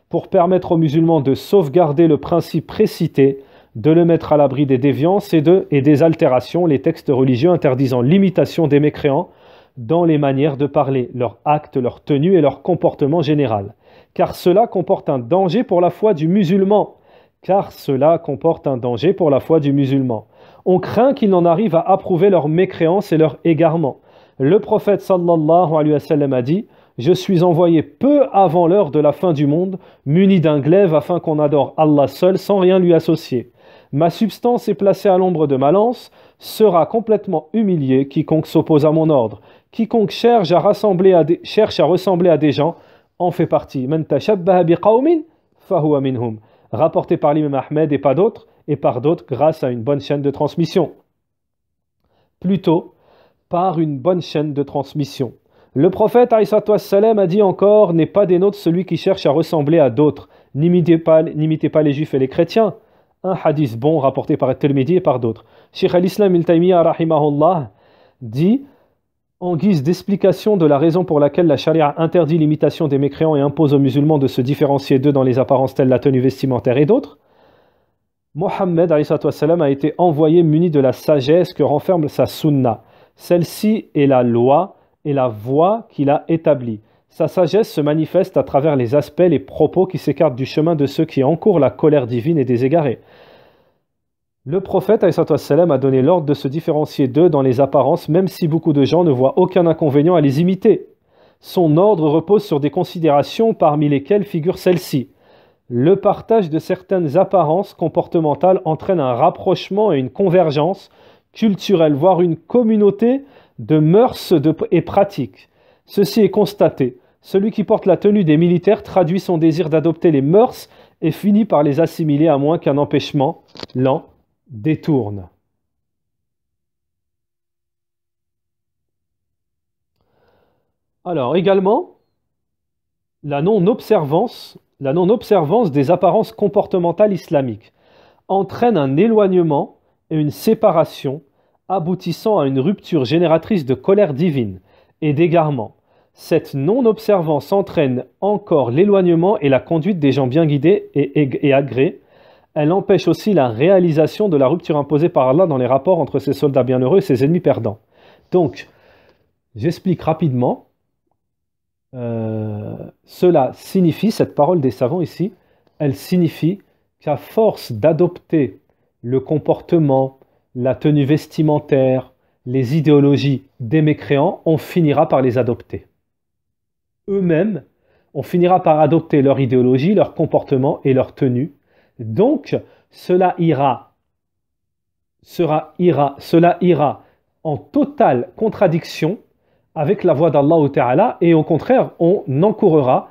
pour permettre aux musulmans de sauvegarder le principe précité, de le mettre à l'abri des déviances et des altérations, les textes religieux interdisant l'imitation des mécréants dans les manières de parler, leurs actes, leur tenue et leur comportement général. Car cela comporte un danger pour la foi du musulman. Car cela comporte un danger pour la foi du musulman. On craint qu'il en arrive à approuver leur mécréance et leur égarement. Le prophète sallallahu alayhi wa sallam a dit « Je suis envoyé peu avant l'heure de la fin du monde, muni d'un glaive afin qu'on adore Allah seul sans rien lui associer. Ma substance est placée à l'ombre de ma lance, sera complètement humilié quiconque s'oppose à mon ordre. Quiconque cherche à ressembler à des gens en fait partie. Man tashabbaha biqawmin fahuwa minhum. Rapporté par l'imam Ahmed et par d'autres grâce à une bonne chaîne de transmission. Plutôt, par une bonne chaîne de transmission. Le prophète a dit encore « N'est pas des nôtres celui qui cherche à ressembler à d'autres. N'imitez pas les juifs et les chrétiens. » Un hadith bon rapporté par At-Tirmidhi et par d'autres. Cheikh al-Islam Ibn Taymiyyah rahimahullah dit en guise d'explication de la raison pour laquelle la charia interdit l'imitation des mécréants et impose aux musulmans de se différencier d'eux dans les apparences telles la tenue vestimentaire et d'autres, Mohammed a été envoyé muni de la sagesse que renferme sa sunna. Celle-ci est la loi et la voie qu'il a établie. Sa sagesse se manifeste à travers les aspects, les propos qui s'écartent du chemin de ceux qui encourent la colère divine et des égarés. Le prophète a donné l'ordre de se différencier d'eux dans les apparences, même si beaucoup de gens ne voient aucun inconvénient à les imiter. Son ordre repose sur des considérations parmi lesquelles figure celle-ci. Le partage de certaines apparences comportementales entraîne un rapprochement et une convergence culturelle, voire une communauté de mœurs et pratiques. Ceci est constaté. Celui qui porte la tenue des militaires traduit son désir d'adopter les mœurs et finit par les assimiler à moins qu'un empêchement l'en détourne. Alors également, la non-observance des apparences comportementales islamiques entraîne un éloignement et une séparation aboutissant à une rupture génératrice de colère divine et d'égarement. Cette non-observance entraîne encore l'éloignement et la conduite des gens bien guidés et agréés. Elle empêche aussi la réalisation de la rupture imposée par Allah dans les rapports entre ses soldats bienheureux et ses ennemis perdants. Donc, j'explique rapidement. Cela signifie, cette parole des savants ici, elle signifie qu'à force d'adopter le comportement, la tenue vestimentaire, les idéologies des mécréants, on finira par les adopter. Eux-mêmes, on finira par adopter leur idéologie, leur comportement et leur tenue. Donc, cela ira en totale contradiction avec la voix d'Allah Ta'ala, et au contraire, on encourra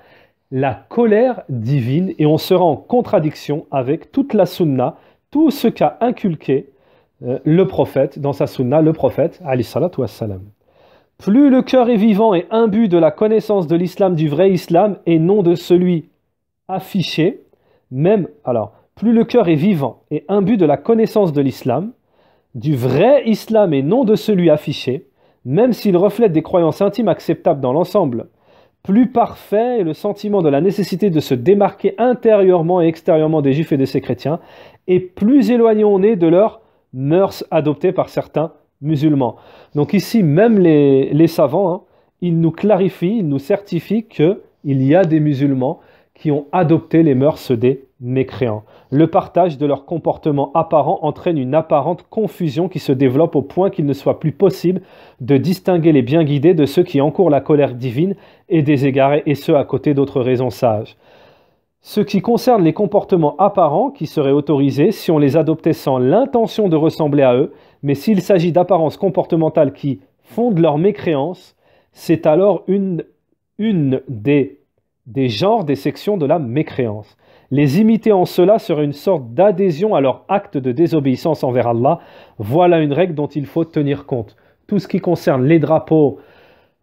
la colère divine et on sera en contradiction avec toute la sunna, tout ce qu'a inculqué le prophète dans sa sunna, le prophète, alayhi salatu wassalam. Plus le cœur est vivant et imbu de la connaissance de l'islam, du vrai islam, et non de celui affiché, plus le cœur est vivant et imbu de la connaissance de l'islam, du vrai islam et non de celui affiché, même s'il reflète des croyances intimes acceptables dans l'ensemble, plus parfait est le sentiment de la nécessité de se démarquer intérieurement et extérieurement des juifs et de ces chrétiens, et plus éloigné on est de leurs mœurs adoptées par certains musulmans. Donc ici, même les savants, ils nous clarifient, ils nous certifient qu'il y a des musulmans qui ont adopté les mœurs des mécréants. Le partage de leur comportement apparent entraîne une apparente confusion qui se développe au point qu'il ne soit plus possible de distinguer les bien guidés de ceux qui encourent la colère divine et des égarés, et ceux à côté d'autres raisons sages. Ce qui concerne les comportements apparents qui seraient autorisés si on les adoptait sans l'intention de ressembler à eux, mais s'il s'agit d'apparences comportementales qui fondent leur mécréance, c'est alors une des genres, des sections de la mécréance. Les imiter en cela serait une sorte d'adhésion à leur acte de désobéissance envers Allah. Voilà une règle dont il faut tenir compte. Tout ce qui concerne les drapeaux,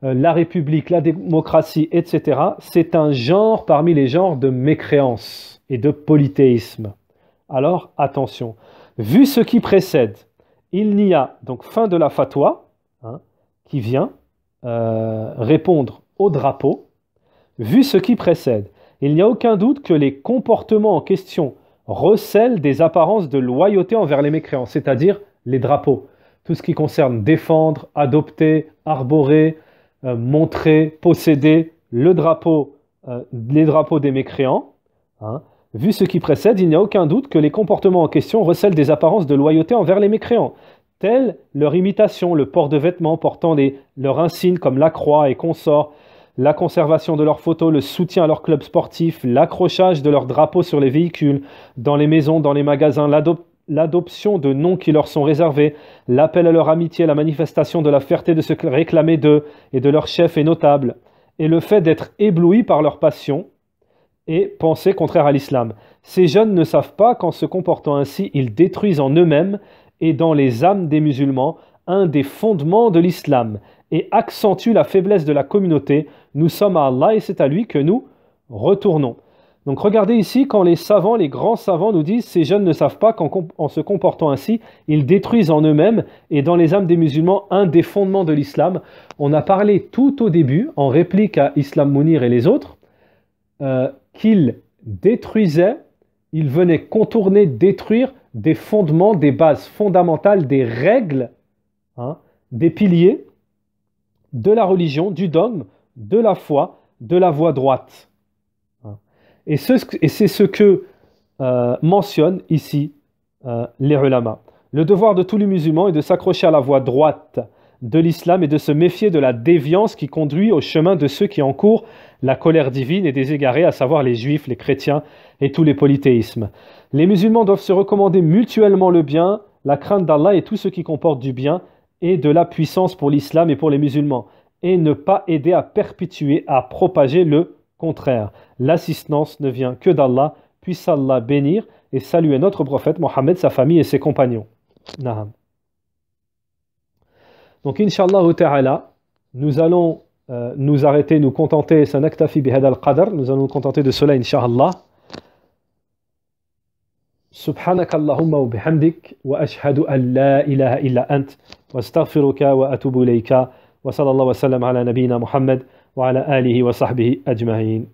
la République, la démocratie, etc., c'est un genre parmi les genres de mécréance et de polythéisme. Alors, attention. Vu ce qui précède, il n'y a, donc fin de la fatwa, qui vient répondre au drapeau. Vu ce qui précède, il n'y a aucun doute que les comportements en question recèlent des apparences de loyauté envers les mécréants, c'est-à-dire les drapeaux. Tout ce qui concerne défendre, adopter, arborer, montrer, posséder les drapeaux des mécréants, hein. Vu ce qui précède, il n'y a aucun doute que les comportements en question recèlent des apparences de loyauté envers les mécréants, telles leur imitation, le port de vêtements portant leurs insignes comme la croix et consorts, la conservation de leurs photos, le soutien à leurs clubs sportifs, l'accrochage de leurs drapeaux sur les véhicules, dans les maisons, dans les magasins, l'adoption de noms qui leur sont réservés, l'appel à leur amitié, la manifestation de la fierté de se réclamer d'eux et de leurs chefs et notables, et le fait d'être éblouis par leur passion et pensées contraires à l'islam. Ces jeunes ne savent pas qu'en se comportant ainsi, ils détruisent en eux-mêmes et dans les âmes des musulmans un des fondements de l'islam et accentuent la faiblesse de la communauté. Nous sommes à Allah et c'est à lui que nous retournons. Donc regardez ici, quand les savants, les grands savants nous disent ces jeunes ne savent pas qu'en se comportant ainsi, ils détruisent en eux-mêmes et dans les âmes des musulmans un des fondements de l'islam. On a parlé tout au début, en réplique à Islam Mounir et les autres, qu'ils détruisaient, ils venaient contourner, détruire des fondements, des bases fondamentales, des règles, hein, des piliers de la religion, du dogme, de la foi, de la voie droite. Et c'est ce que mentionnent ici les ulama. Le devoir de tous les musulmans est de s'accrocher à la voie droite de l'islam et de se méfier de la déviance qui conduit au chemin de ceux qui encourent la colère divine et des égarés, à savoir les juifs, les chrétiens et tous les polythéismes. Les musulmans doivent se recommander mutuellement le bien, la crainte d'Allah et tout ce qui comporte du bien et de la puissance pour l'islam et pour les musulmans, et ne pas aider à perpétuer, à propager le contraire. L'assistance ne vient que d'Allah, puisse Allah bénir et saluer notre prophète Mohammed, sa famille et ses compagnons. Naham. Donc, Inch'Allah ta'ala, nous allons nous arrêter, nous contenter, sanaktafi bihada al-qadr, nous allons nous contenter de cela, Inch'Allah. سبحانك اللهم وبحمدك وأشهد أن لا إله إلا أنت واستغفرك وأتوب إليك وصلى الله وسلم على نبينا محمد وعلى آله وصحبه أجمعين.